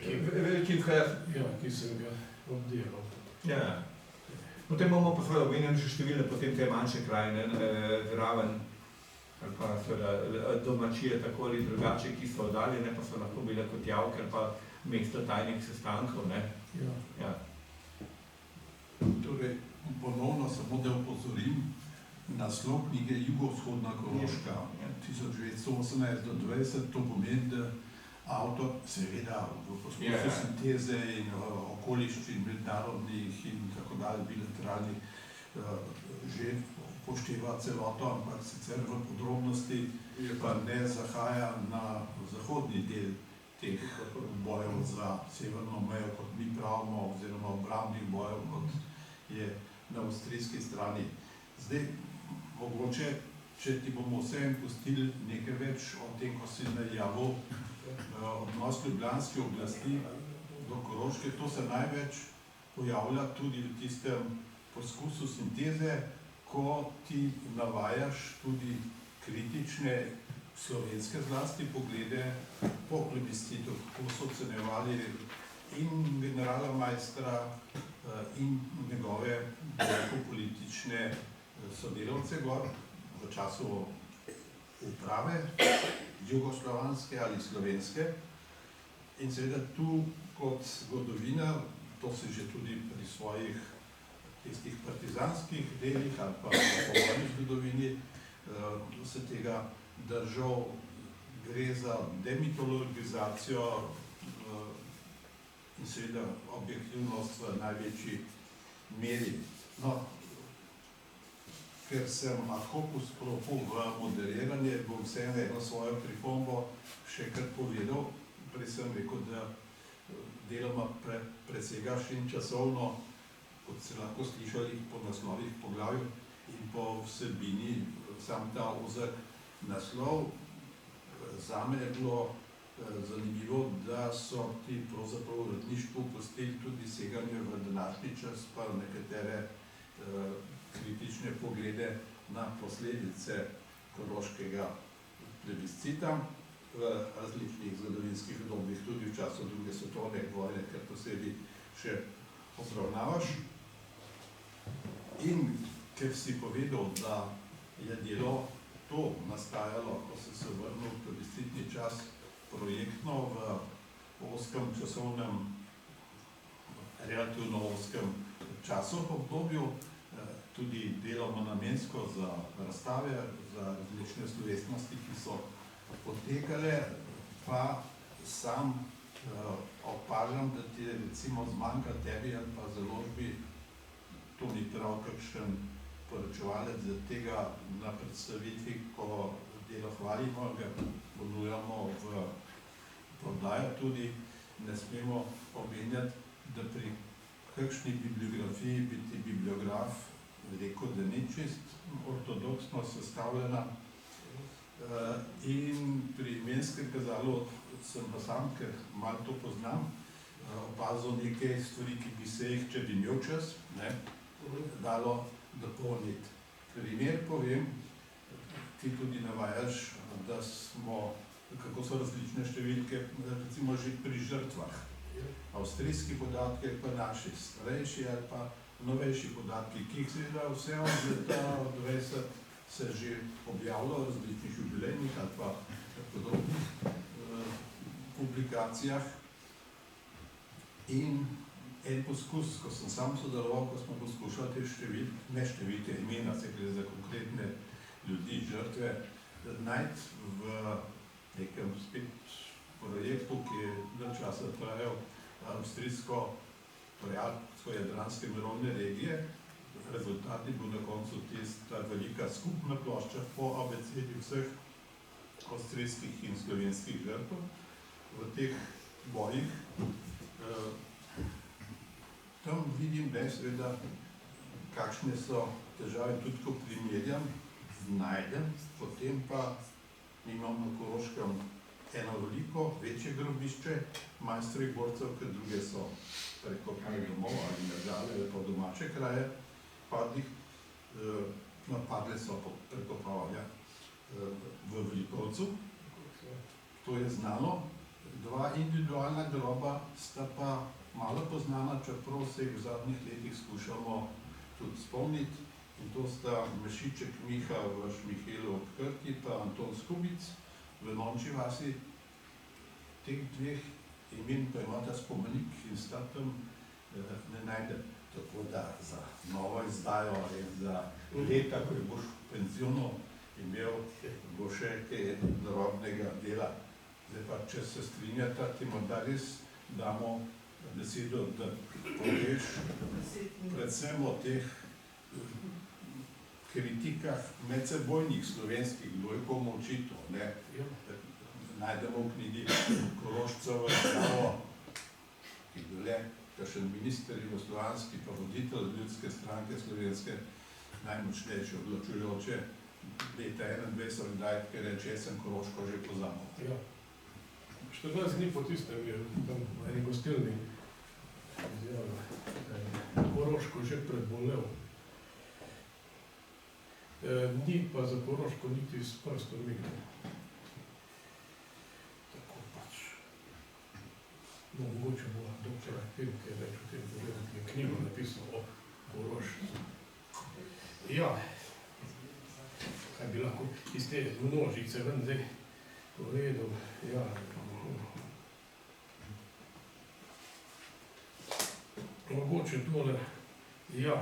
ki sem ga obdelal. Ja. Potem bomo pa seveda omenjali še številne potem te manjše krajine, zraven, ali pa seveda domačije tako ali drugače, ki so oddaljene, pa so lahko bile kot javke, ali pa mesto tajnih sestankov. Ja. Torej, ponovno samo da opozorim, naslov knjige Jugovzhodna Koroška 1918-20, to pomeni, da avtor seveda v poskusu sinteze in okoliščin mednarodnih in tako dalje bilateralnih že upošteva celoto, ampak sicer v podrobnosti pa ne zahaja na zahodni del teh bojev za severno mejo, kot mi pravimo, oziroma obrambnih bojev, kot je na avstrijski strani. Zdaj, mogoče, če ti bomo vsem pustili nekaj več o tem, ko si najavil odnos ljubljanske oblasti do Koroške, to se največ pojavlja tudi v tistem poskusu sinteze, ko ti navajaš tudi kritične slovenske zlasti poglede po plebiscitu, kako so ocenjevali in generala Maistra in njegove politične sodelavce gor v času uprave, jugoslovanske ali slovenske. In seveda tu kot zgodovinar, to si že tudi pri svojih tistih partizanskih delih ali pa v povojni zgodovini se tega držal. Gre za demitologizacijo in seveda objektivnost v največji meri. No, ker sem ad hoc stopil v moderiranje, bom vseeno eno svojo pripombo še kar povedal. Prej sem rekel, da deloma presegaš in časovno, kot ste lahko slišali po naslovih poglavju in po vsebini, sam ta ozek naslov. Zame je bilo zanimivo, da so ti pravzaprav v uredništvu pustili tudi seganje v današnji čas, pa nekatere kritične poglede na posledice koroškega plebiscita v različnih zgodovinskih obdobjih, tudi v času druge svetovne vojne, ker posebej še obravnavaš. In ker si povedal, da je delo to nastajalo, ko si se vrnil v plebiscitni čas, projektno v ozkem časovnem, relativno ozkem času obdobju, tudi deloma namensko za razstave, za različne slovesnosti, ki so potekale, pa sam opažam, da ti je recimo zmanjka tebi ali pa založbi, to ni prav kakšen poročevalec za tega na predstavitvi, ko delo hvalimo, ga ponujamo v prodajo tudi, ne smemo omenjati, da pri kakšni bibliografiji bi ti bibliograf rekel, da ni čist ortodoksno sestavljena. In pri Imenskem kazalu sem pa sam, ker malo to poznam, opazil nekaj stvari, ki bi se jih, če bi imel čas, dalo dopolniti. Primer povem, ti tudi navajaš, da smo, kako so različne številke, recimo že pri žrtvah. Avstrijski podatki ali pa naši starejši ali pa novejši podatki, ki jih seveda vse od leta 20 se že objavljajo v različnih jubilejnih ali pa podobnih publikacijah. In en poskus, ko sem sam sodeloval, ko smo poskušali te ne številke, imena, se gre za konkretne ljudi, žrtve, najti v nekem spet projektu, ki je dalj časa trajal avstrijsko-jadranske mirovne regije. Rezultat je bil na koncu tista velika skupna plošča po abecedi vseh avstrijskih in slovenskih žrtev v teh bojih. Tam vidim, da je seveda, kakšne so težave, tudi ko primerjam, najdem, potem pa imam na Koroškem eno veliko, večje grobišče majstrovih borcev, ker druge so prekopane domov ali države ali pa domače kraje padlih, napadle so prekopavanja v Velikovcu. To je znano. Dva individualna groba sta pa malo poznana, čeprav se jih v zadnjih letih skušamo tudi spomniti. In to sta Mešiček Miha v Šmihelu ob Krki pa Anton Skubic v Nonči vasi. Teh dveh imen pa imata spomenik in sta tam ne najde. Tako da za novo izdajo in za leta, ko boš v penzionu imel, bo še kaj drobnega dela. Zdaj pa, če se strinjata, ti morda res damo besedo, da poveš predvsem o teh kritikah medsebojnih slovenskih, kdo je komu očital. Najdemo v knjigi Korošcev izjavo, ki je bil le kakšen minister jugoslovanski pa voditelj Ljudske stranke slovenske, najmočnejše, odločujoče leta 21 dajt, ker reče, jaz sem Koroško že pozabil. 14 dni po tistem je tam v eni gostilni izjavil, da je Koroško že prebolel. Ni pa za Koroško niti s prstom mignil. Tako pač. No, mogoče bo doktor Filke več o tem povedal, ki je knjigo napisal o Korošcu. Ja, kaj bi lahko iz te množice ven zdaj povedal, ja. Mogoče tole, ja,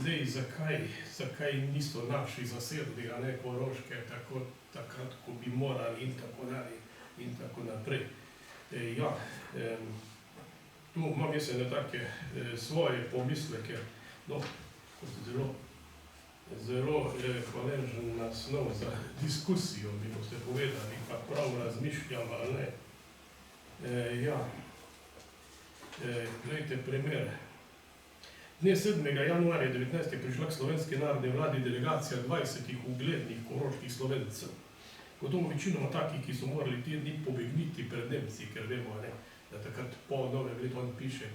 zdaj, zakaj niso naši zasedli, a ne Koroške, tako takrat, ko bi morali in tako dalje in tako naprej. Tu imam jaz ene take svoje pomisleke, no, kot zelo hvaležen naslov za diskusijo, bi boste povedali, pa prav razmišljam ali ne. Glejte primer. Dne 7. januarja 19. je prišla k Slovenski narodni vladi delegacija 20 uglednih koroških Slovencev. Gotovo večinoma takih, ki so morali te dni pobegniti pred Nemci, ker vemo, ne, da takrat po novem letu on piše,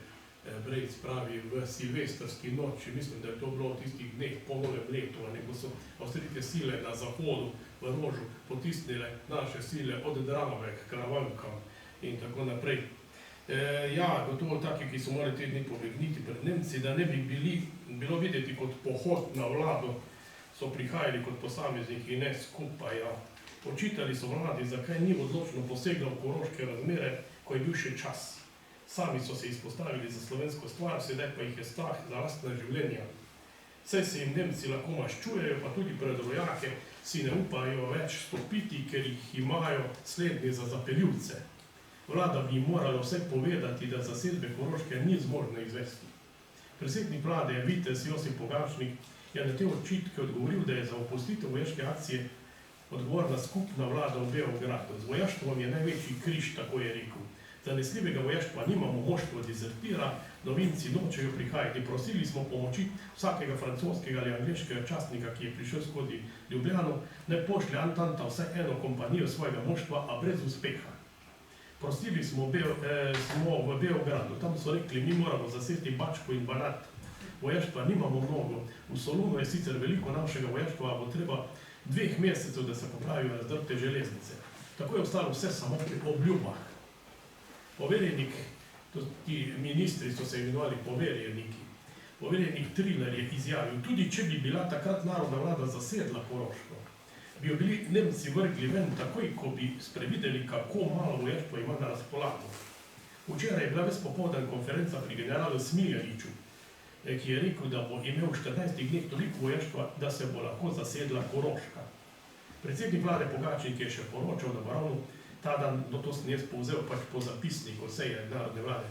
Brejc pravi, v silvestrski noči, mislim, da je to bilo v tistih dneh po novem letu, ko so avstrijske sile na zahodu v Rožu potisnile naše sile od Drave k Kravankam in tako naprej. Gotovo taki, ki so morali te dni pobegniti pred Nemci, da ne bi bilo videti kot pohod na vlado, so prihajali kot posamezniki, ne skupaj. Očitali so vladi, zakaj ni odločno posegla v koroške razmere, ko je bil še čas. Sami so se izpostavili za slovensko stvar, sedaj pa jih je strah za lastna življenja. Saj se jim Nemci lahko maščujejo, pa tudi pred rojake si ne upajo več stopiti, ker jih imajo slednji za zapeljivce. Vlada bi jim morala vse povedati, da zasedbe Koroške ni zmožna izvesti. Predsednik vlade vitez Josip Pogačnik je na te očitke odgovoril, da je za opustitev vojaške akcije odgovorna skupna vlada v Beogradu. Z vojaštvom je največji križ, tako je rekel. Zanesljivega vojaštva nimamo, moštvo dezertira, novinci nočejo prihajati. Prosili smo pomoči vsakega francoskega ali angleškega častnika, ki je prišel skozi Ljubljano, naj pošlje Antanta vsaj eno kompanijo svojega moštva, a brez uspeha. Prosili smo v Beogradu, tam so rekli, mi moramo zaseti Bačko in Banat. Vojaštva nimamo mnogo, v Solunu je sicer veliko našega vojaštva, a bo treba 2 mesecev, da se popravijo razdrte železnice. Tako je ostalo vse samo pri obljubah. Poverjenik, ti ministri so se imenovali poverjeniki, poverjenik Triler je izjavil, tudi če bi bila takrat narodna vlada zasedla Koroško, bi jo bili Nemci vrgli ven takoj, ko bi sprevideli, kako malo vojaštva ima na razpolago. Včeraj je bila ves popoldan konferenca pri generalu Smiljaniću, ki je rekel, da bo imel v 14 dneh toliko vojaštva, da se bo lahko zasedla Koroška. Predsednik vlade Pogačnik je še poročal, da bo ravno ta dan, to sem jaz povzel pač po zapisniku seje narodne vlade.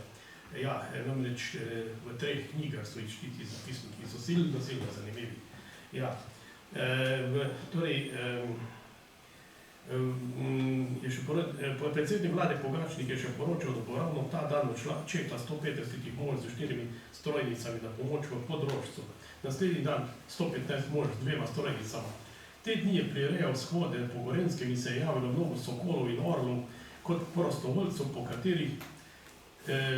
Namreč v 3 knjigah so izštiti zapisniki, so silno zanimivi. Predsednik vlade Pogačnik je še poročal, da bo ravno ta dan odšla četa 150 mož z 4 strojnicami na pomoč v Podrožcu. Naslednji dan 115 mož z 2 strojnicama. Te dni je prirejal shode po Gorenjskem in se je javilo mnogo sokolov in orlov kot prostovoljcev, po katerih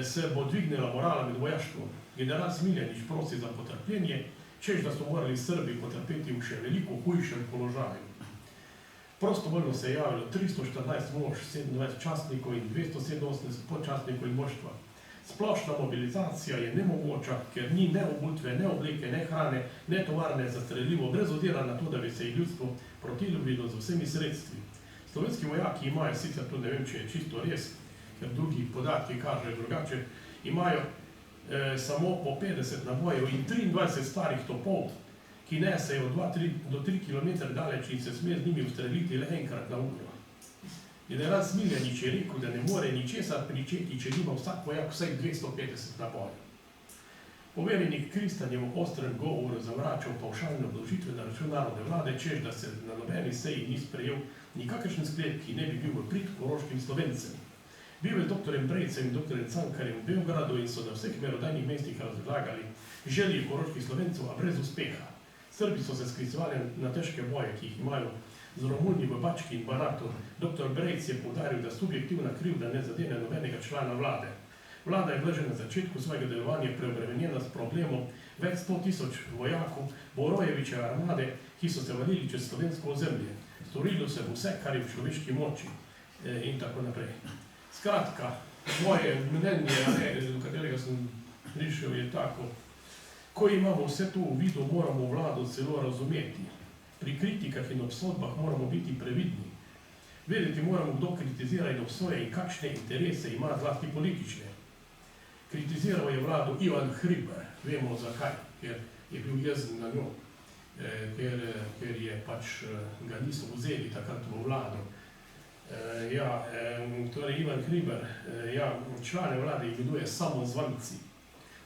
se bo dvignila morala med vojaštvom. General Smiljanić prosi za potrpljenje, češ da so morali Srbi potrpeti v še veliko hujšem položaju. Prostovoljno se je javilo 314 mož, 27 častnikov in 287 podčastnikov in moštva. Splošna mobilizacija je nemogoča, ker ni ne obutve, ne obleke, ne hrane, ne tovarne za strelivo, brez ozira na to, da bi se jih ljudstvo protivilo z vsemi sredstvi. Slovenski vojaki imajo, sicer to ne vem, če je čisto res, ker drugi podatki kažejo drugače, imajo samo po 50 nabojev in 23 starih topov, ki nesejo 2 do 3 km daleč in se sme z njimi ustreliti le enkrat na uro. General Smiljanić je rekel, da ne more ničesar pričeti, če nima vsak vojak vsaj 250 nabojev. Poverjenik Kristan je v ostrem govoru zavračal pavšalne obdolžitve na račun narodne vlade, češ da se na nobeni seji ni sprejel nikakršen sklep, ki ne bi bil v prid koroškim Slovencem. Bil je dr. Brejcem in dr. Cankarjem v Beogradu in so na vseh merodajnih mestih razlagali želje koroških Slovencev, a brez uspeha. Srbi so se sklicovali na težke boje, ki jih imajo z Romuni v Bački in Banatu. Dr. Brejc je poudaril, da subjektivna krivda ne zadene nobenega člana vlade. Vlada je bila že na začetku svojega delovanja preobremenjena s problemom več 100 000 vojakov Borojevićeve armade, ki so se valili čez slovensko ozemlje. Storilo se bo vse, kar je v človeški moči in tako naprej. Skratka, moje mnenje, do katerega sem prišel, je tako. Ko imamo vse to v vidu, moramo vlado celo razumeti. Pri kritikah in obsodbah moramo biti previdni. Vedeti moramo, kdo kritizira in obsoja in kakšne interese ima, zlasti politične. Kritiziral je vlado Ivan Hribar, vemo zakaj, ker je bil jezen na njo, ker je pač ga niso vzeli takrat v vlado. Torej Ivan Hribar, člane vlade imenuje samozvanci.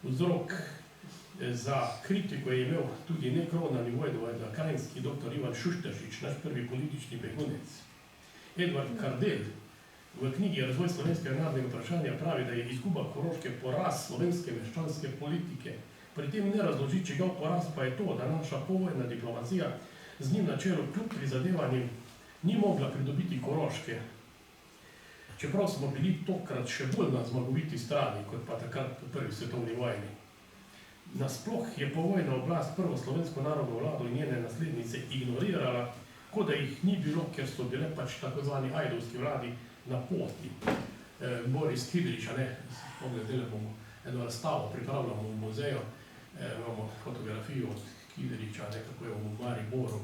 Vzrok za kritiko je imel tudi nekronani vojvoda, krajinski doktor Ivan Šušteršič, naš prvi politični begunec. Edvard Kardel v knjigi Razvoj slovenskega narodnega vprašanja pravi, da je izguba Koroške poraz slovenske meščanske politike. Pri tem ne razloži, čigav poraz pa je to, da naša povojna diplomacija z njim na čelu kljub prizadevanjem ni mogla pridobiti Koroške. Čeprav smo bili tokrat še bolj na zmagoviti strani, kot pa takrat po prvi svetovni vojni. Nasploh je povojna oblast prvo slovensko narodno vlado in njene naslednice ignorirala, kot da jih ni bilo, ker so bile pač tako zvani ajdovski vladi na poti. Boris Kidrič, zdaj bomo eno razstavo pripravljamo v muzeju, imamo fotografijo od Kidriča, kako je v Mariboru,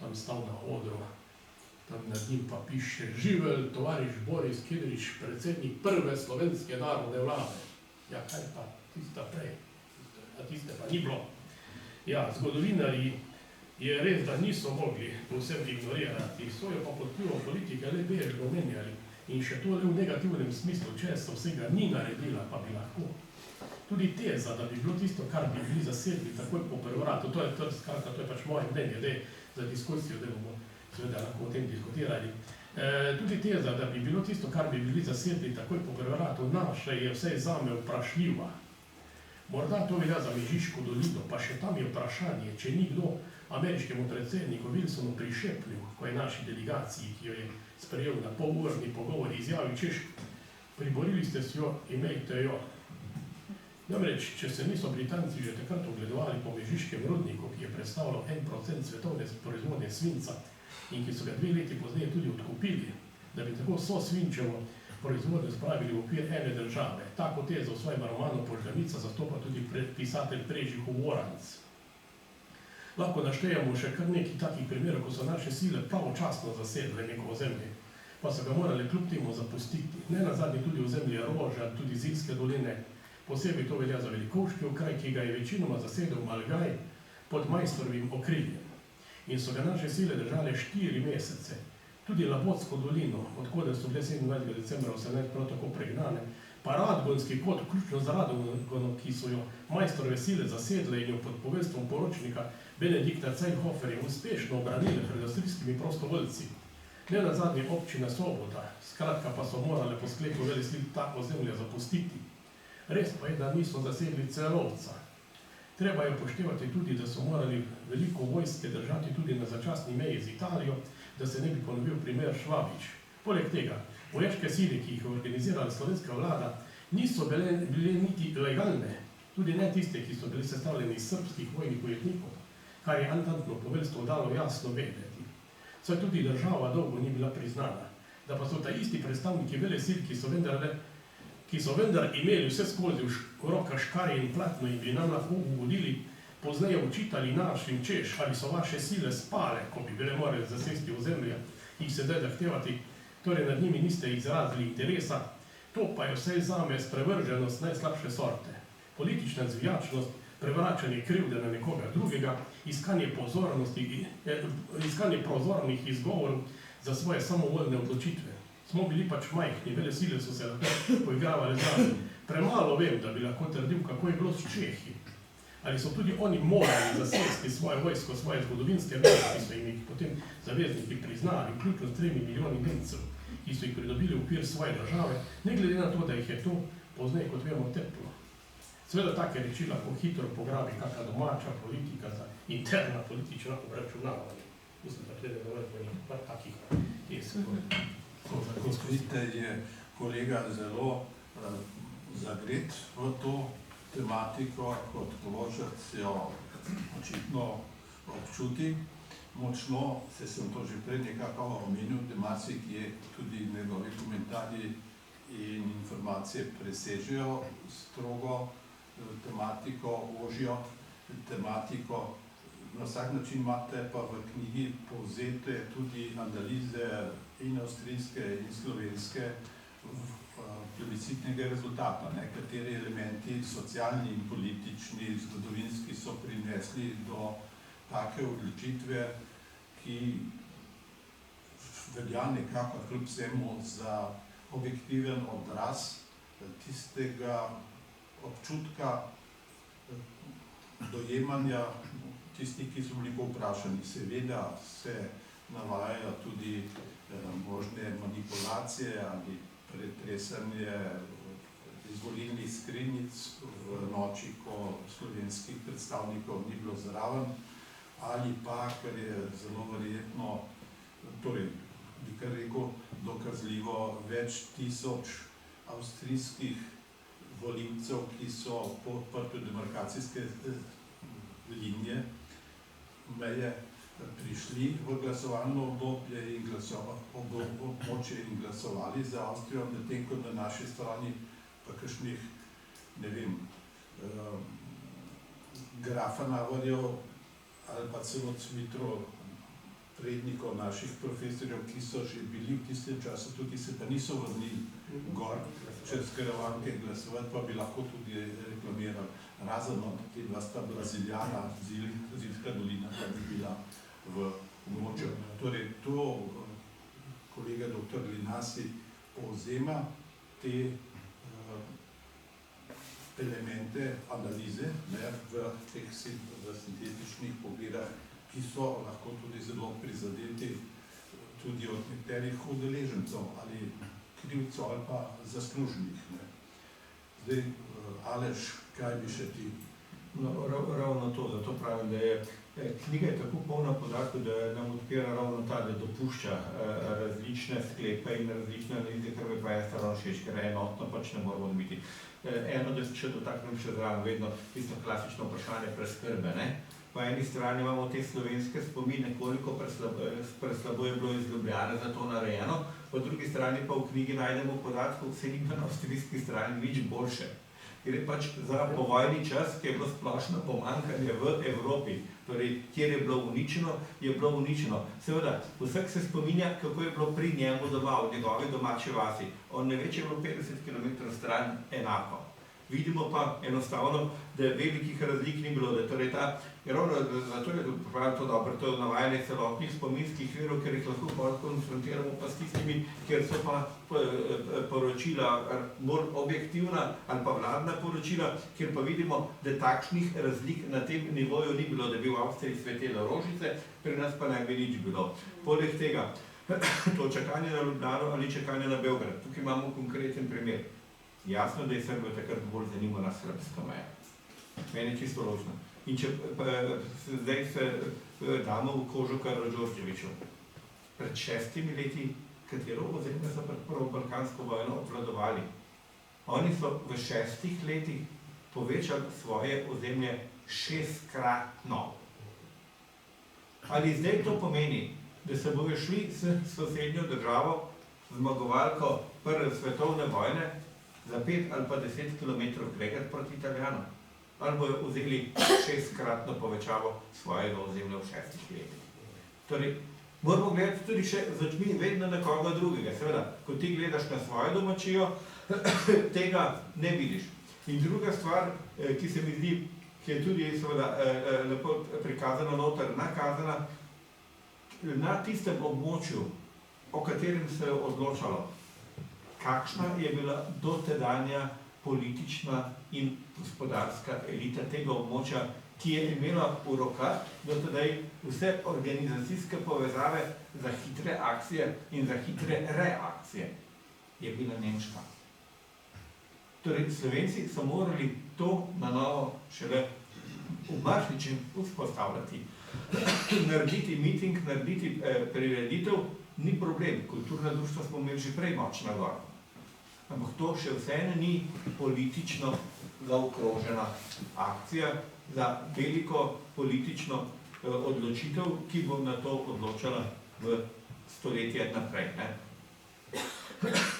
tam stal na odru, tam nad njim pa piše: Živelj, tovariš Boris Kidrič, predsednik prve slovenske narodne vlade. Ja, kaj pa tista prej? A tiste pa ni bilo. Ja, zgodovinarji je res, da niso mogli povsem ignorirati, so jo pa pod vplivom politike le bežno omenjali. In še to le v negativnem smislu, če so vsega ni naredila, pa bi lahko. Tudi teza, da bi bilo tisto, kar bi bili zasedli takoj po prevratu, to je pač moje mnenje, za diskusijo, da bomo seveda lahko o tem diskutirali. Tudi teza, da bi bilo tisto, kar bi bili zasedli takoj po prevratu naše, je vsej zame vprašljiva. Morda to velja za Mežiško dolino, pa še tam je vprašanje, če ni kdo ameriškemu predsedniku Wilsonu prišepljil, ko je naši delegaciji, ki jo je sprejel na polurni pogovor, izjavi, češ, priborili ste si jo, imejte jo. Namreč, če se niso Britanci že takrat ogledovali po mežiškem rudniku, ki je predstavljal 1% svetovne proizvodnje svinca in ki so ga 2 leti pozneje tudi odkupili, da bi tako vso svinčevo proizvodnjo spravili v okvir ene države. Tako tezo v svojem romanu Požganica zastopa tudi pisatelj Prežih Voranc. Lahko naštejemo še kar nekaj takih primerov, ko so naše sile pravočasno zasedle neko ozemlje, pa so ga morali kljub temu zapustiti. Ne nazadnje tudi ozemlje Roža, tudi Zilske doline, posebej to velja za Velikovški okraj, ki ga je večinoma zasedel Malgaj pod Majstrovim okriljem. In so ga naše sile držale 4 mesece. Tudi Labotsko dolino, odkode so bile 27. decembra 18 prav tako pregnane, pa Radgonski kot, vključno z Radgonom, ki so jo Majstrove sile zasedle in jo pod poveljstvom poročnika Benedikta Cejnhoferja uspešno obranile pred avstrijskimi prostovoljci. Ne nazadnje občina Sobota, skratka pa so morale po sklepu velesil ta ozemlja zapustiti. Res pa je, da niso zasedli Celovca. Treba je upoštevati tudi, da so morali veliko vojske držati tudi na začasni meji z Italijo, da se ne bi ponovil primer Švabič. Poleg tega, vojaške sile, ki jih je organizirala slovenska vlada, niso bile niti legalne, tudi ne tiste, ki so bili sestavljeni iz srbskih vojnih ujetnikov, kar je antantno poveljstvo dalo jasno vedeti. Saj tudi država dolgo ni bila priznana, da pa so ta isti predstavniki velesil, ki so vendar imeli vse skozi v rokah škarje in platno in bi nam lahko ugodili, pozneje učitali našim, češ, ali so vaše sile spale, ko bi bile morali zasesti ozemlja, jih sedaj zahtevati, torej nad njimi niste izrazili interesa, to pa je vse zame sprevrženost najslabše sorte. Politična zvijačnost, prevračanje krivde na nekoga drugega, iskanje prozornih izgovorov za svoje samovoljne odločitve. Smo bili pač majhni, velesile so se lahko poigravali z nami. Premalo vem, da bi lahko trdil, kako je bilo s Čehi. Ali so tudi oni morali zasesti svoje vojsko, svoje zgodovinske meje, ki so jim jih potem zavezniki priznali, vključno s 3 milijoni Nemcev, ki so jih pridobili v okvir svoje države, ne glede na to, da jih je to pozneje, kot vemo, teplo. Seveda take reči lahko hitro pograbi kakšna domača politika za interna politična obračunavanja. Mislim, da treba govoriti o par takih Vidite, je kolega zelo zagret v to tematiko, kot Koložec jo očitno občuti. Močno, se sem to že prej nekako omenil, tematiki, tudi njegovi komentarji in informacije presežejo strogo tematiko, ožjo tematiko. Na vsak način imate pa v knjigi povzete tudi analize in avstrijske in slovenske plebiscitnega rezultata, ne, kateri elementi socialni in politični, zgodovinski so prinesli do take odločitve, ki velja nekako kljub vsemu za objektiven odraz tistega občutka dojemanja tistih, ki so bili povprašani. Seveda se navajajo tudi možne manipulacije ali pretresanje izvolilnih skrinjic v noči, ko slovenskih predstavnikov ni bilo zraven, ali pa, kar je zelo verjetno, torej bi kar rekel, dokazljivo več tisoč avstrijskih volivcev, ki so po odprtju demarkacijske linije meje prišli v glasovalno obdobje in območje in glasovali za Avstrijo, medtem ko na naši strani pa kakšnih, ne vem, Grafenavarjev ali pa celo Cvitrov, prednikov naših profesorjev, ki so že bili v tistem času, tudi se pa niso vrnili gor čez Karavanke glasovati, pa bi lahko tudi reklamirali. Razen te dva sta Braziljana, Zilska dolina, pa bi bila v območju. Torej, to kolega dr. Linasi povzema te elemente analize, ne, v teh sintetičnih pogledih, ki so lahko tudi zelo prizadeti tudi od nekaterih udeležencev ali krivcev ali pa zaslužnih. Zdaj, Aleš, kaj bi še ti? No, ravno to, zato pravim, da je knjiga je tako polna podatkov, da nam odpira ravno ta, da dopušča različne sklepe in različne analize, kar me pa je ravno všeč, ker enotno pač ne moramo biti. Eno, da se dotaknem še zraven, vedno tisto klasično vprašanje preskrbe, ne? Po eni strani imamo te slovenske spomine, koliko preslabo je bilo iz Ljubljane za to narejeno, po drugi strani pa v knjigi najdemo podatkov, vse ni na avstrijski strani nič boljše. Gre pač za povojni čas, ki je bilo splošno pomanjkanje v Evropi, torej, kjer je bilo uničeno, je bilo uničeno. Seveda, vsak se spominja, kako je bilo pri njemu doma, v njegovi domači vasi. On ne ve, če je bilo 50 km stran enako. Vidimo pa enostavno, da velikih razlik ni bilo, da torej ta, ravno zato je to dobro, to navajanje celotnih spominskih virov, ker jih lahko konfrontiramo pa s tistimi, kjer so pa poročila bolj objektivna ali pa vladna poročila, kjer pa vidimo, da takšnih razlik na tem nivoju ni bilo, da bi v Avstriji svetelo rožice, pri nas pa ne bi nič bilo. Poleg tega, to čakanje na Ljubljano ali čakanje na Beograd, tukaj imamo konkreten primer. Jasno, da je Srbijo takrat bolj zanimala srbska meja. Meni je čisto logično. In če zdaj se damo v kožo Karađorđeviću. Pred 6 leti, katero ozemlje so pred prvo balkansko vojno obvladovali. Oni so v 6 letih povečali svoje ozemlje 6-kratno. Ali zdaj to pomeni, da se bojo šli s sosednjo državo, zmagovalko prve svetovne vojne, za 5 ali pa 10 km kregati proti Italijanom? Ali bojo vzeli 6-kratno povečavo svojega ozemlja v 6 letih? Torej, moramo gledati tudi še z očmi vedno na koga drugega. Seveda, ko ti gledaš na svojo domačijo, tega ne vidiš. In druga stvar, ki se mi zdi, ki je tudi seveda lepo prikazana noter, nakazana, na tistem območju, o katerem se je odločalo, kakšna je bila dotedanja politična in gospodarska elita tega območja, ki je imela v rokah dotedaj vse organizacijske povezave za hitre akcije in za hitre reakcije, je bila nemška. Torej, Slovenci so morali to na novo šele v marsičem vzpostavljati. Narediti miting, narediti prireditev, ni problem. Kulturna društva smo imeli že prej močna gor. Ampak to še vseeno ni politično zaokrožena akcija za veliko politično odločitev, ki bo na to odločala v stoletje naprej.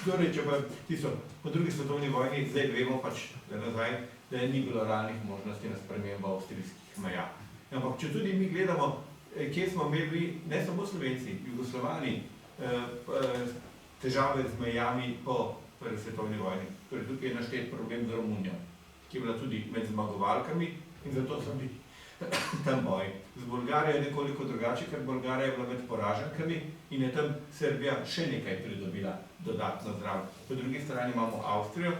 Torej, če pa tisto, po drugi svetovni vojni, zdaj vemo pač nazaj, da ni bilo realnih možnosti na spremembo avstrijskih meja. Ampak, če tudi mi gledamo, kje smo imeli, ne samo Slovenci, Jugoslovani, težave z mejami po prvi svetovni vojni. Torej tukaj je naštet problem z Romunijo, ki je bila tudi med zmagovalkami in zato so bili tam boji. Z Bolgarijo je nekoliko drugače, ker Bolgarija je bila med poraženkami in je tam Srbija še nekaj pridobila dodatno zraven. Po drugi strani imamo Avstrijo,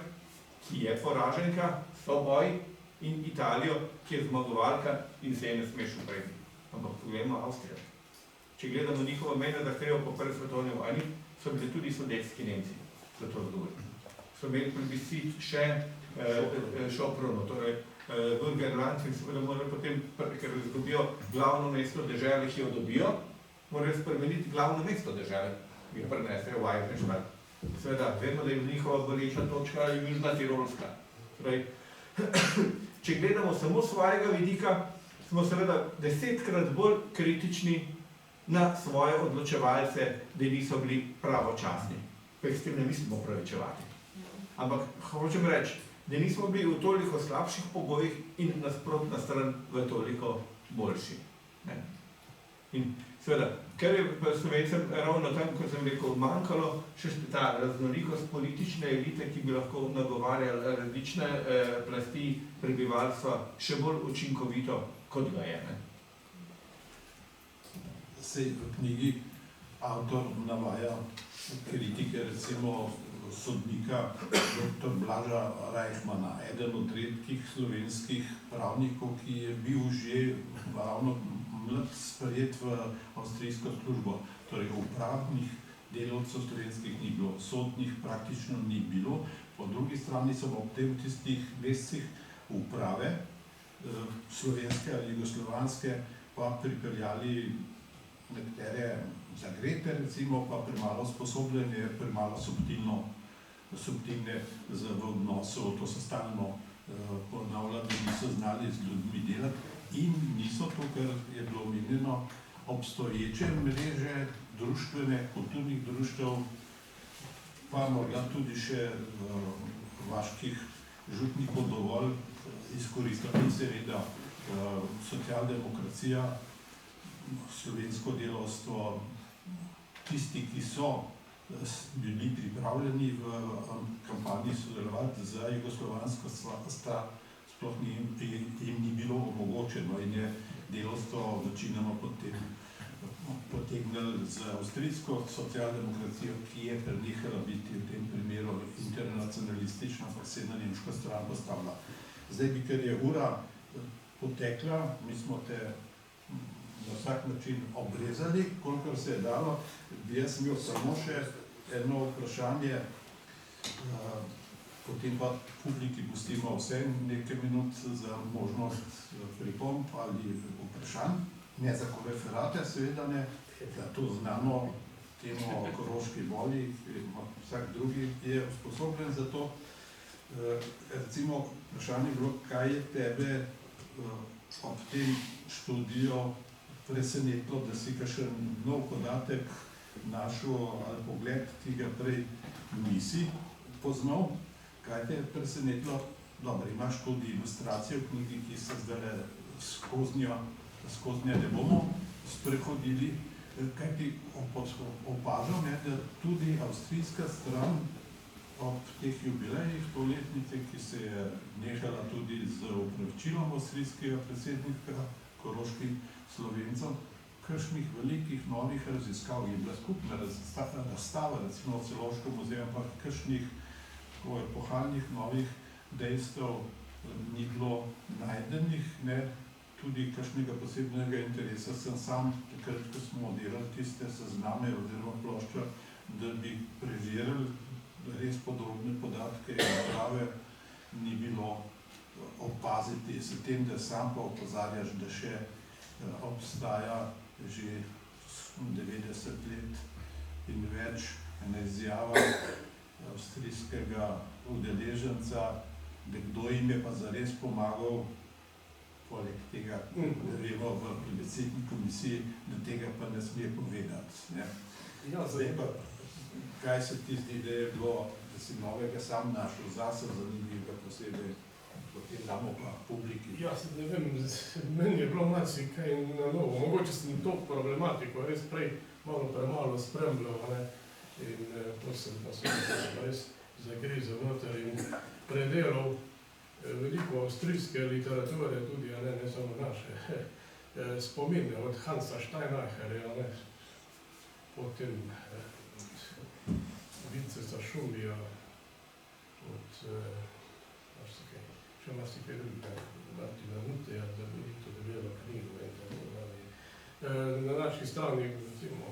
ki je poraženka, so boji, in Italijo, ki je zmagovalka in se je ne smeš upreti. Ampak pogledamo Avstrijo. Če gledamo njihovo mejno zahtevo po prvi svetovni vojni, so bili tudi sudetski Nemci, za to zgovorili. So imeli plebiscit še Šoprono, torej Burgenland, in seveda morajo potem, ker izgubijo glavno mesto dežele, ki jo dobijo, morajo spremeniti glavno mesto dežele, ki jo prinesejo v Eisenstadt. Seveda, vedno, da je njihova boleča točka Južna Tirolska. Torej, če gledamo samo svojega vidika, smo seveda 10-krat bolj kritični na svoje odločevalce, da niso bili pravočasni. Pa jih s tem ne mislimo opravičevati. Ampak hočem reči, da nismo bili v toliko slabših pogojih in nasprotna stran v toliko boljši. In seveda, ker je Slovencem ravno tam, kot sem rekel, manjkalo še ta raznolikost politične elite, ki bi lahko nagovarjali različne plasti prebivalstva še bolj učinkovito, kot ga je. Sej v knjigi avtor navaja kritike, recimo sodnika dr. Blaža Reichmana, eden od redkih slovenskih pravnikov, ki je bil že ravno mlad sprejet v avstrijsko službo. Torej upravnih delavcev slovenskih ni bilo, sodnih praktično ni bilo. Po drugi strani so ob tem tistih mesecih uprave slovenske ali jugoslovanske pa pripeljali nekatere zagrete, recimo, pa premalo sposobljene, premalo subtilne v odnosu, to se stalno ponavlja, da niso znali z ljudmi delati in niso to, kar je bilo omenjeno, obstoječe mreže društvene, kulturnih društev, pa morda tudi še vaških župnikov dovolj izkoristili in seveda socialdemokracija, slovensko delavstvo, tisti, ki so bili pripravljeni v kampanji sodelovati za jugoslovansko sploh jim ni bilo omogočeno in je delavstvo večinoma potem potegnili z avstrijsko socialdemokracijo, ki je prenehala biti v tem primeru internacionalistična, ampak se na nemško stran postavila. Zdaj bi, ker je ura potekla, mi smo te na vsak način obrezali, kolikor se je dalo, bi jaz imel samo še eno vprašanje, potem pa publiki pustimo vse nekaj minut za možnost pripomb ali vprašanj, ne za referate, seveda ne, za to znano temo o koroški boli, vsak drugi je usposobljen za to. Recimo, vprašanje je bilo, kaj je tebe ob tem študiju presenetilo, da si kakšen nov podatek našel ali pogled, ki ga prej nisi poznal. Kaj te je presenetilo? Dobro, imaš tudi ilustracijo v knjigi, ki se zdaj skoznje ne bomo sprehodili. Kaj ti opažal, da tudi avstrijska stran ob teh jubilejih stoletnice, ki se je nehala tudi z opravičilom avstrijskega predsednika koroškim Slovencem, kakšnih velikih novih raziskav je bila skupna razstava, recimo v Celovškem muzeju, ampak kakšnih epohalnih novih dejstev ni bilo najdenih, ne, tudi kakšnega posebnega interesa sem sam, takrat, ko smo delali tiste sezname oziroma plošča, da bi preverili res podrobne podatke in prave ni bilo opaziti, s tem, da sam pa opozarjaš, da še obstaja že 90 let in več ena izjava avstrijskega udeleženca, da kdo jim je pa zares pomagal, poleg tega, da vemo v plebiscitni komisiji, da tega pa ne sme povedati. Zdaj pa, kaj se ti zdi, da je bilo, da si novega sam našel zase zanimljivega posebej, potem damo pa publiki. Jaz ne vem, meni je bilo marsikaj na novo. Mogoče sem to problematiko res prej malo premalo spremljal, in to sem pa res zagre za noter in predelal veliko avstrijske literature, tudi, a ne samo naše, spomine od Hansa Steinhacherja, potem od Vincesa Schumija, od še marsikaj drugega, Martina Nuteja, da bi to debelo knjigo in tako dalje. Na naši strani, recimo,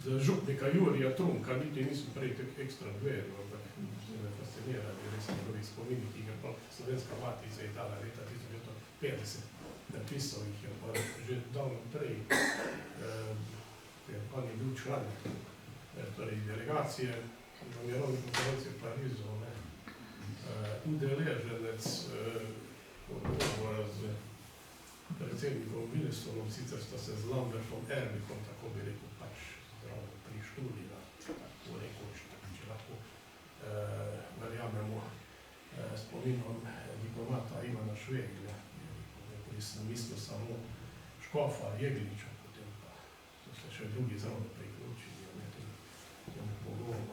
za župnika Jurija Trunka niti nisem prej tako ekstra gledal, ampak se me fascinirali res njegovi spomini, ki ga pa Slovenska matica je dala leta 1950. Napisal jih je pa že davno prej, ker on je bil član torej delegacije na mirovni konferenci v Parizu, udeleženec pogovora z predsednikom Wilsonom, sicer sta se z Lambertom Ehrlichom, tako bi rekel, pač zdravo prištuli na tako rekoč, če lahko verjamemo spominom diplomata Ivana Šveglja, ki sem mislil samo Škofa Jegliča, potem pa so se še drugi zraven priključili, temu pogovoru.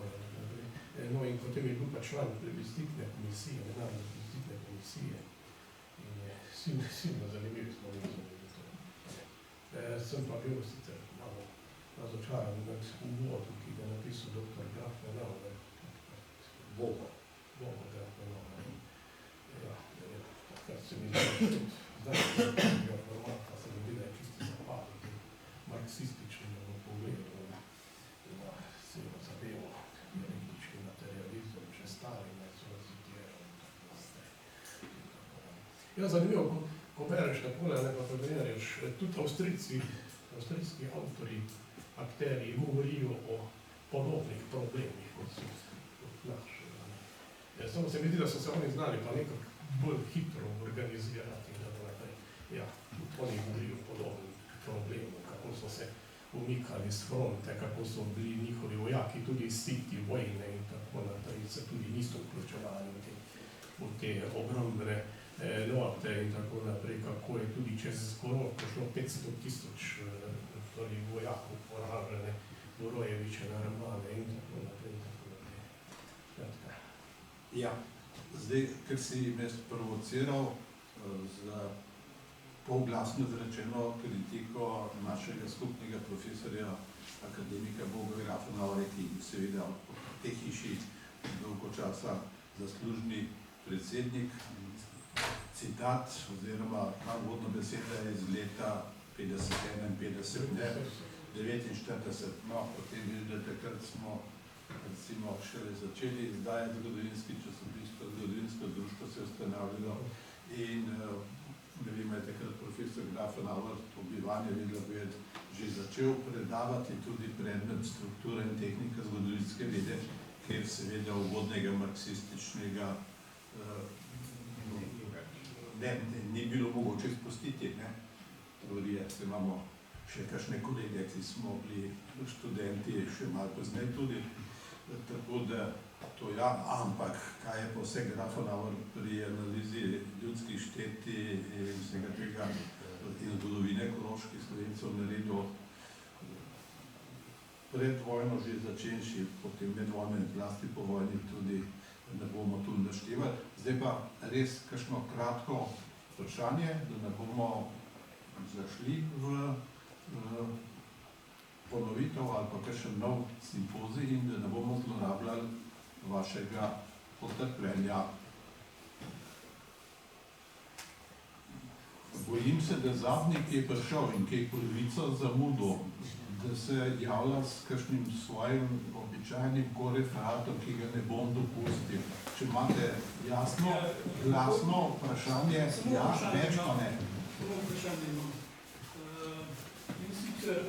No in potem je bil pa član plebiscitne komisije, mednarodne plebiscitne komisije in je silno zanimiv spomin za to. Sem pa bil sicer malo razočaran nad uvodom, ki ga napisal dr. Grafenauer, Bogo Grafenauer. Ja, takrat se mi zdaj tega formata se mi da je čisto zapadl, marksističnega pogledu na celo zadevo, dialektični materializem, še Stalina so razvitiral in tako naprej. Ja, zanimivo, ko bereš takole, pa prebereš, tudi avstrijski avtori, akterji govorijo o podobnih problemih, kot so naši. Samo se mi zdi, da so se oni znali pa nekako bolj hitro organizirati in tako naprej. Ja, tudi oni govorijo o podobnih problemih, kako so se umikali z fronte, kako so bili njihovi vojaki tudi siti vojne in tako naprej, se tudi niso vključevali v te ogromne enote in tako naprej, kako je tudi čez Koroško šlo 500 000 vojakov poražene, Vorojevičeve armade in tako naprej. Ja, zdaj, ker si me sprovociral za polglasno izrečeno kritiko našega skupnega profesorja, akademika Boga Grafenauerja, ki seveda v tej hiši dolgo časa zaslužni predsednik. Citat oziroma ta uvodna beseda je iz leta 51, 49. No, potem vidim, da takrat smo recimo šele začeli izdajati zgodovinski časopis, zgodovinsko društvo se je ustanavljalo in ne vem, je takrat profesor Grafenauer, to bi Vanja vedela povedati, že začel predavati tudi predmet struktura in tehnika zgodovinske vede, kjer seveda uvodnega marksističnega ni bilo mogoče izpustiti. Teorije, se imamo še kakšne kolege, ki smo bili študenti še malo pozneje tudi, tako da to ja, ampak kaj je pa vse Grafenauer pri analizi ljudskih šteti in vsega tega in zgodovine koroških Slovencev naredil pred vojno že začenši, potem med vojno in zlasti po vojni tudi ne bomo tu naštevali. Zdaj pa res kakšno kratko vprašanje, da ne bomo zašli v ponovitev ali pa kakšen nov simpozij in da ne bomo zlorabljali vašega potrpljenja. Bojim se, da zadnji, ki je prišel in ki je polovico zamudil, da se javlja s kakšnim svojim običajnim koreferatom, ki ga ne bom dopustil. Če imate jasno, glasno vprašanje, ja, več pa ne. Samo vprašanje imam. In sicer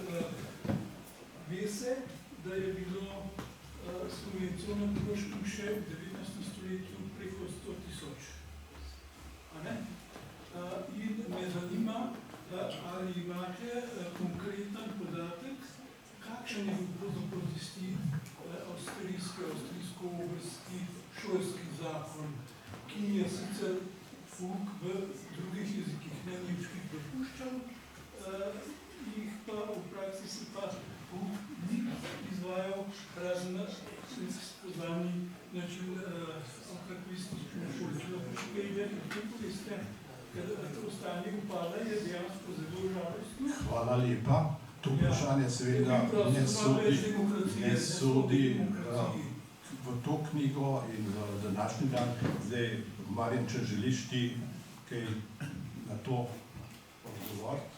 ve se, da je bilo Slovencov na Koroškem še v 19. stoletju preko 100 000. In me zanima, ali imate konkreten podatek, kakšen je bil pravzaprav tisti avstrijsko oblasti šolski zakon, ki je sicer pouk v drugih jezikih, ne nemških, dopuščal, jih pa v praksi se pa pouk ni izvajal razen spoznani Znači, ampak vi ste šolci, lahko še kaj več o tem poveste, ker to stanje upada je dejansko zelo žalostno. Hvala lepa. To vprašanje seveda ne sodi v to knjigo in v današnji dan. Zdaj, Marjan, če želiš ti kaj na to odgovoriti?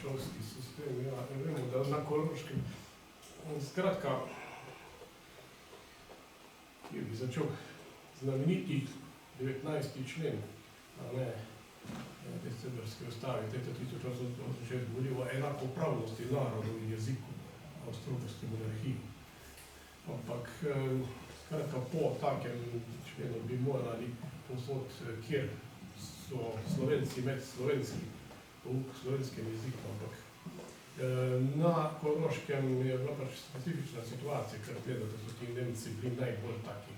Šolski sistem, ja, ne vemo, da na Koroškem. Skratka, kjer bi začel znameniti 19. člen, a ne decembrske ustave, leta 1886 govori o enakopravnosti narodov in jeziku, avstro-ogrski monarhiji. Ampak, skratka, po takem členu bi morali povsod, kjer so Slovenci med slovenski, pouk slovenskem jeziku, ampak na Koroškem je bila pač specifična situacija, ker gleda, da so ti Nemci bili najbolj taki,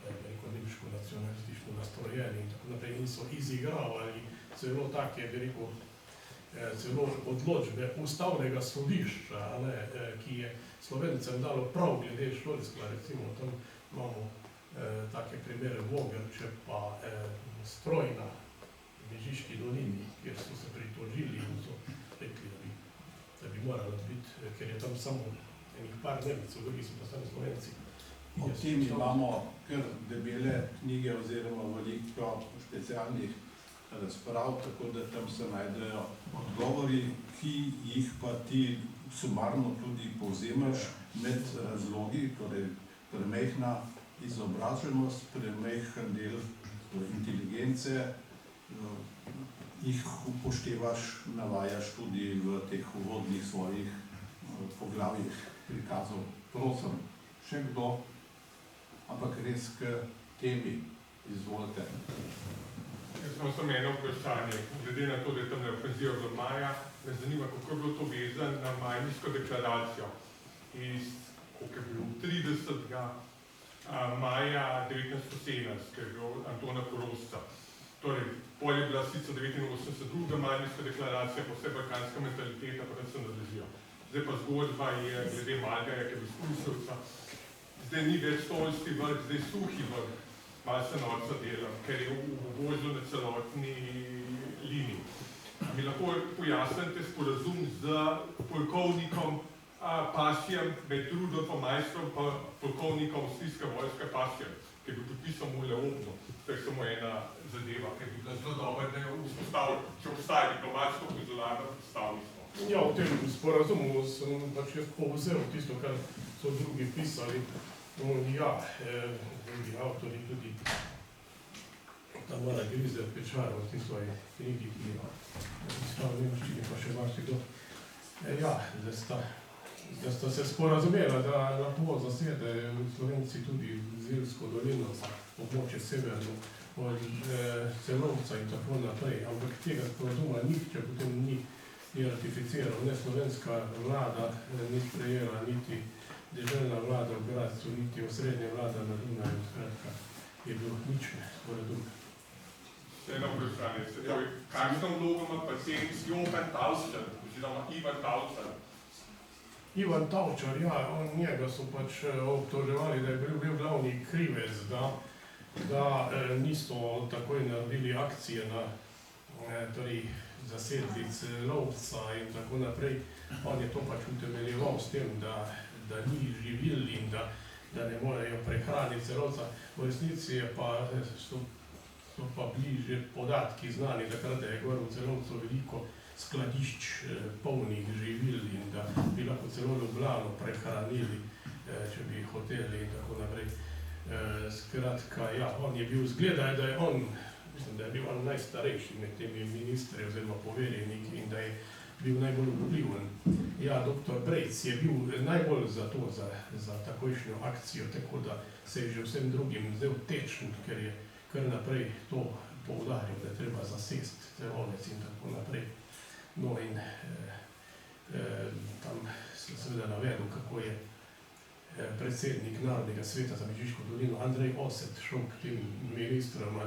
rekel, nemško nacionalistično nastrojeni in tako naprej in so izigravali celo take, bi rekel, celo odločbe ustavnega sodišča, ki je Slovencem dalo prav glede šolstva, recimo tam imamo take primere Vogrče pa Strojna v Mežiški dolini, kjer so se pritožili in so rekli, da bi moralo biti, ker je tam samo enih par Nemcev, drugi so pa sami Slovenci. O tem imamo kar debele knjige oziroma veliko specialnih razprav, tako da tam se najdejo odgovori, ki jih pa ti sumarno tudi povzemaš med razlogi, torej premejhna izobraženost, premejhen del inteligence, jih upoštevaš, navajaš tudi v teh uvodnih svojih poglavjih prikazov. Prosim, še kdo? Ampak res k temi. Izvolite. Jaz imam samo eno vprašanje. Glede na to, da je tam ofenziva v maja, me zanima, kako je bilo to vezano na Majnsko deklaracijo iz, koliko je bilo, 30. maja 1917, ki je bil Antona Korošca. Torej, pol je bila sicer 89. Majnska deklaracija, pa vse balkanska mentaliteta, pa tam se nadležijo. Zdaj pa zgodba je glede Malgarja, ki je bil Skusovca. Zdaj ni več stolski vrh, zdaj suhi vrh. Malo se norca dela, ker je v vožnju na celotni liniji. Mi lahko pojasnite sporazum z polkovnikom Pasjem, med Rudolfom Majstrom pa polkovnikom avstrijske vojske Pasjem, ki je bil podpisan v Leobnu. To je samo ena zadeva, ki bi bila zelo dobra, da jo vzpostavili, če obstaja diplomatsko konzularno predstavništvo. Ja, v tem sporazumu sem pač jaz povzel tisto, kar so drugi pisali. Ja, drugi avtori tudi Tamara Grizer Pečarov v tej svoji knjigi, ki je iskal v nemščini, pa še marsikdo. Ja, da sta se sporazumela, da lahko zasedejo Slovenci tudi Zilsko dolino, območje severno, od Celovca in tako naprej. Ampak tega sporazuma nihče potem ni ratificiral, ne slovenska vlada ni sprejela, niti deželna vlada v Gradcu, niti osrednja vlada na Dunaju, skratka, je bilo nič sporazum. Eno vprašanje, se pravi, kakšno vlogo ima pa tem Johan Tavčar, oziroma Ivan Tavčar? Ivan Tavčar, ja, njega so pač obtoževali, da je bil glavni krivec, da niso takoj naredili akcije na zasedbi Celovca in tako naprej. On je to pač utemeljeval s tem, da ni živil in da ne morejo prehraniti Celovca. V resnici so pa bliže podatki znani, takrat je gor v Celovcu veliko skladišč polnih živil in da bi lahko celo Ljubljano prehranili, če bi hoteli in tako naprej. Skratka, ja, on je bil, zgleda, da je on, mislim, da je bil on najstarejši med temi ministri oziroma poverjeniki in da je bil najbolj vpliven. Ja, dr. Brejc je bil najbolj za to, za takojšnjo akcijo, tako da se je že vsem drugim zdel tečen, ker je kar naprej to poudaril, da je treba zasesti Celovec in tako naprej. No in tam sem seveda navedel, kako je predsednik Narodnega sveta za Mežiško dolino Andrej Oset šel k tem ministrom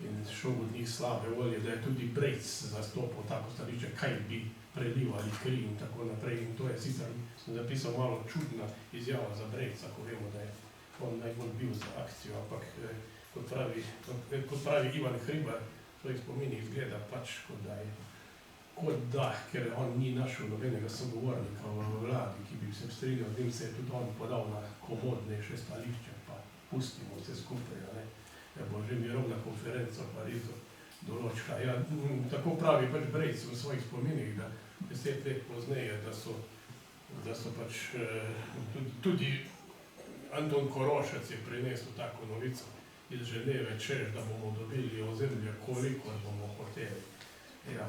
in šel od njih slabe volje, da je tudi Brejc zastopal tako stališče, kaj bi prelivali kri in tako naprej. In to je sicer, sem zapisal, malo čudna izjava za Brejca, ko vemo, da je on najbolj bil za akcijo, ampak kot pravi Ivan Hribar, svojih spominih izgleda pač, kot da, ker on ni našel nobenega sogovornika v vladi, ki bi se strinjal, s tem se je tudi on podal na komodnejše stališče, pa pustimo vse skupaj, ne. Bo že mirovna konferenca v Parizu določila. Ja, tako pravi pač Brejc v svojih spominih, da 10 let pozneje, da so pač tudi Anton Korošec je prinesel tako novico iz Ženeve, češ, da bomo dobili ozemlje, koliko bomo hoteli. Ja,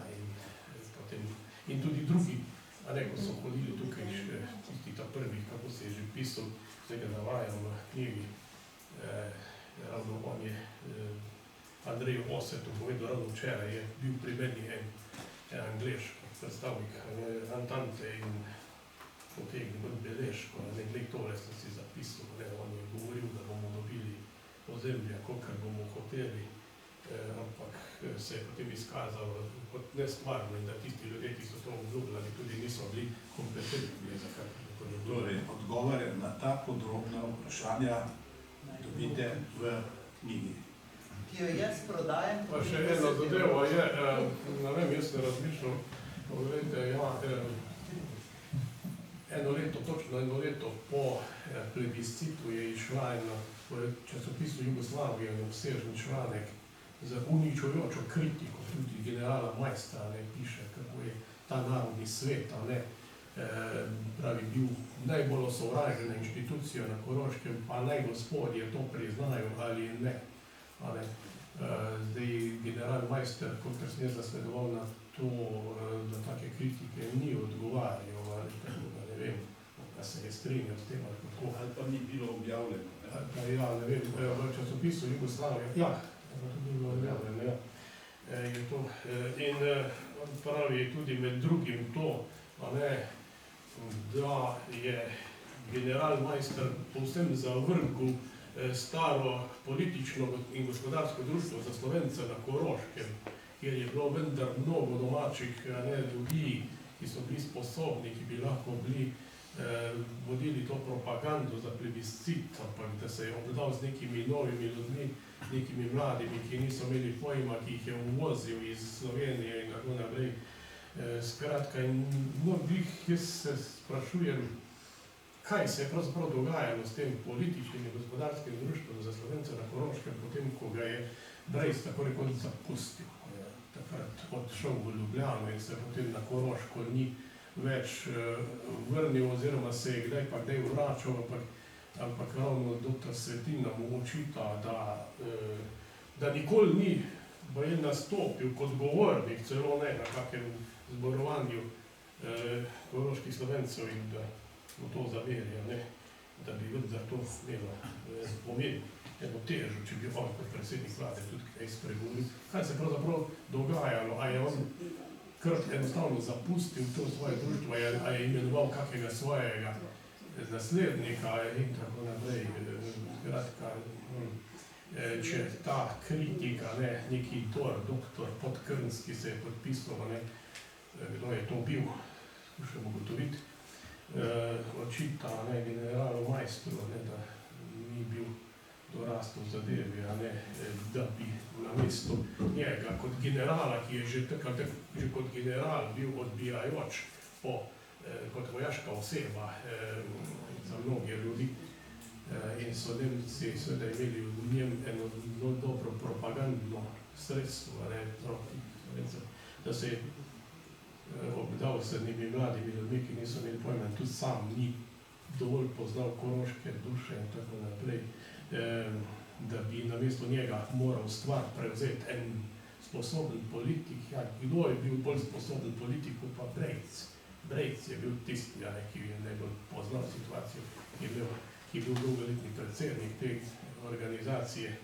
in tudi drugi, a ne, ko so hodili tukaj še tisti ta prvi, kako se je že pisal, tega navajam v knjigi, ravno on je Andrej Osetu povedal, ravno včeraj je bil pri meni en Anglež, predstavnik Antante in potegnil beležko, ne, glej, tole sem si zapisal, ne, on je govoril, da bomo dobili ozemlja, kolikor bomo hoteli, ampak se je potem izkazalo kot nestvarno in da tisti ljudje, ki so to obljubljali, tudi niso bili kompetentni za kar. Torej, odgovore na ta podrobna vprašanja dobite v knjigi. Ki jo jaz prodajam. Pa še eno zadevo je, ne vem, jaz ne razmišljam, pogledajte, ja, točno eno leto po plebiscitu je išla ena v časopisu Jugoslavije obsežen članek za uničujočo kritiko, tudi generala Majstra, ne, piše, kako je ta narodni svet, ne, pravi, bil najbolj osovražena inštitucija na Koroškem, pa naj gospodje to priznajo ali ne. Zdaj, general Majster, kolikor sem jaz zasledoval na to, da take kritike ni odgovarjal, ali tako, da ne vem, da se je strinjal s tem, ali kako. Ali pa ni bilo objavljeno, ne? Ja, ne vem, v časopisu Jugoslavije, ja, to ni bilo objavljeno, ja. Je to, in pravi tudi med drugim to, da je general Majster povsem zavrgel staro politično in gospodarsko društvo za Slovence na Koroškem, kjer je bilo vendar mnogo domačih ljudi, ki so bili sposobni, ki bi lahko vodili to propagando za plebiscit, ampak da se je obdal z nekimi novimi ljudmi, nekimi mladimi, ki niso imeli pojma, ki jih je uvozil iz Slovenije in tako naprej. Skratka, jaz se sprašujem, kaj se je pravzaprav dogajalo s tem političnim in gospodarskim društvom za Slovence na Koroškem, potem, ko ga je Brejc tako rekoč zapustil. Takrat odšel v Ljubljano in se potem na Koroško ni več vrnil, oziroma se je kdaj pa kdaj vračal, ampak ravno dr. Svetina mu očita, da nikoli ni nastopil kot govornik, celo ne na kakem zborovanju koroških Slovencev in da mu to zamerja, da bi vendar to imelo pomen, eno težo, če bi on kot predsednik vlade tudi kaj spregovoril. Kaj se pravzaprav dogajalo, a je on kar enostavno zapustil to svoje društvo, a je imenoval kakega svojega naslednika in tako naprej. Skratka, če ta kritika, neki doktor Podkrnski se je podpisal, kdo je to bil, skušamo ugotoviti, očita generalu Majstru, da ni bil dorastel zadevi, da bi namesto njega kot generala, ki je že kot general bil odbijajoč kot vojaška oseba za mnoge ljudi, in so Nemci seveda imeli v njem eno zelo dobro propagandno sredstvo, da se je obdal s temi mladimi ljudmi, ki niso imeli pojma, tudi sam ni dovolj poznal koroške duše in tako naprej, da bi namesto njega moral stvar prevzeti en sposoben politik. Ja, kdo je bil bolj sposoben politik, pa Brejc. Brejc je bil tisti, ki je najbolj poznal situacijo, ki je bil dolgoletni predsednik te organizacije,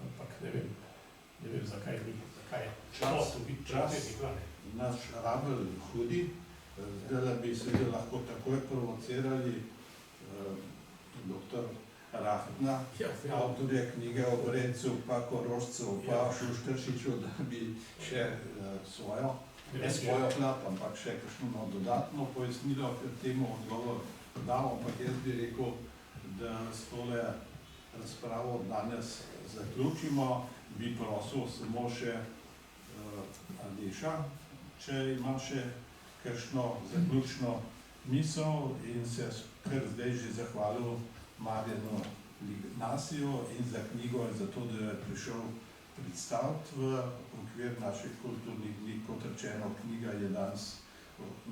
ampak ne vem zakaj ni, zakaj je čas biti predsednik vlade. Naš Rabel hudi, zdaj bi se lahko takoj provocirali dr. Raftna, avtorja knjige o Brejcu, pa Korošcu, pa Šušteršiču, da bi še svojo, ne svojo plat, ampak še kakšno dodatno pojasnilo k temu odgovor dal, ampak jaz bi rekel, da s tole razpravo danes zaključimo, bi prosil samo še Aleša, če ima še kakšno zaključno misel in se kar zdaj že zahvalil Marjanu Lignasiju in za knjigo in za to, da je prišel predstaviti v okvir naših kulturnih dni. Kot rečeno, knjiga je danes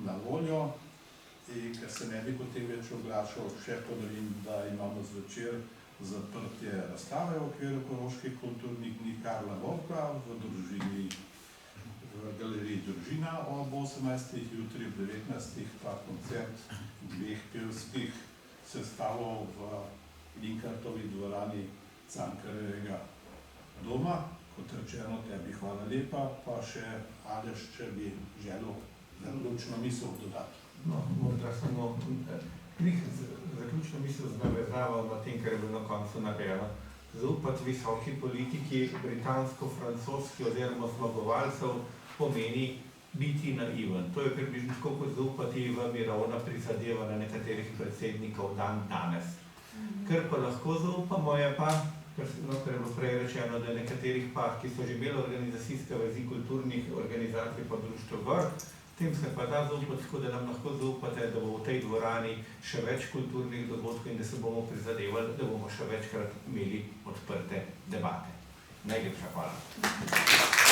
na voljo. In ker se ne bi potem več oglašal, še ponovim, da imamo zvečer zaprtje razstave v okviru Koroških kulturnih dni Karla Vovka v družini, v galeriji Družina ob 18. jutri ob 19. pa koncert dveh pevskih sestavov v Linkartovi dvorani Cankarjevega doma. Kot rečeno, tebi hvala lepa, pa še Aleš, če bi želel zaključno misel dodati. No, morda samo zaključno misel z navezavo na tem, kar je bilo na koncu narejeno. Zaupati visoki politiki britansko-francoski oziroma zmagovalcev pomeni biti naiven. To je približno tako, kot zaupati v mirovna prizadevanja nekaterih predsednikov danes. Kar pa lahko zaupamo je pa, kar je bilo prej rečeno, da nekaterih pa, ki so že imeli organizacijske vezi kulturnih organizacij pa društvo gor, tem se pa da zaupati, tako da nam lahko zaupate, da bo v tej dvorani še več kulturnih dogodkov in da se bomo prizadevali, da bomo še večkrat imeli odprte debate. Najlepša hvala.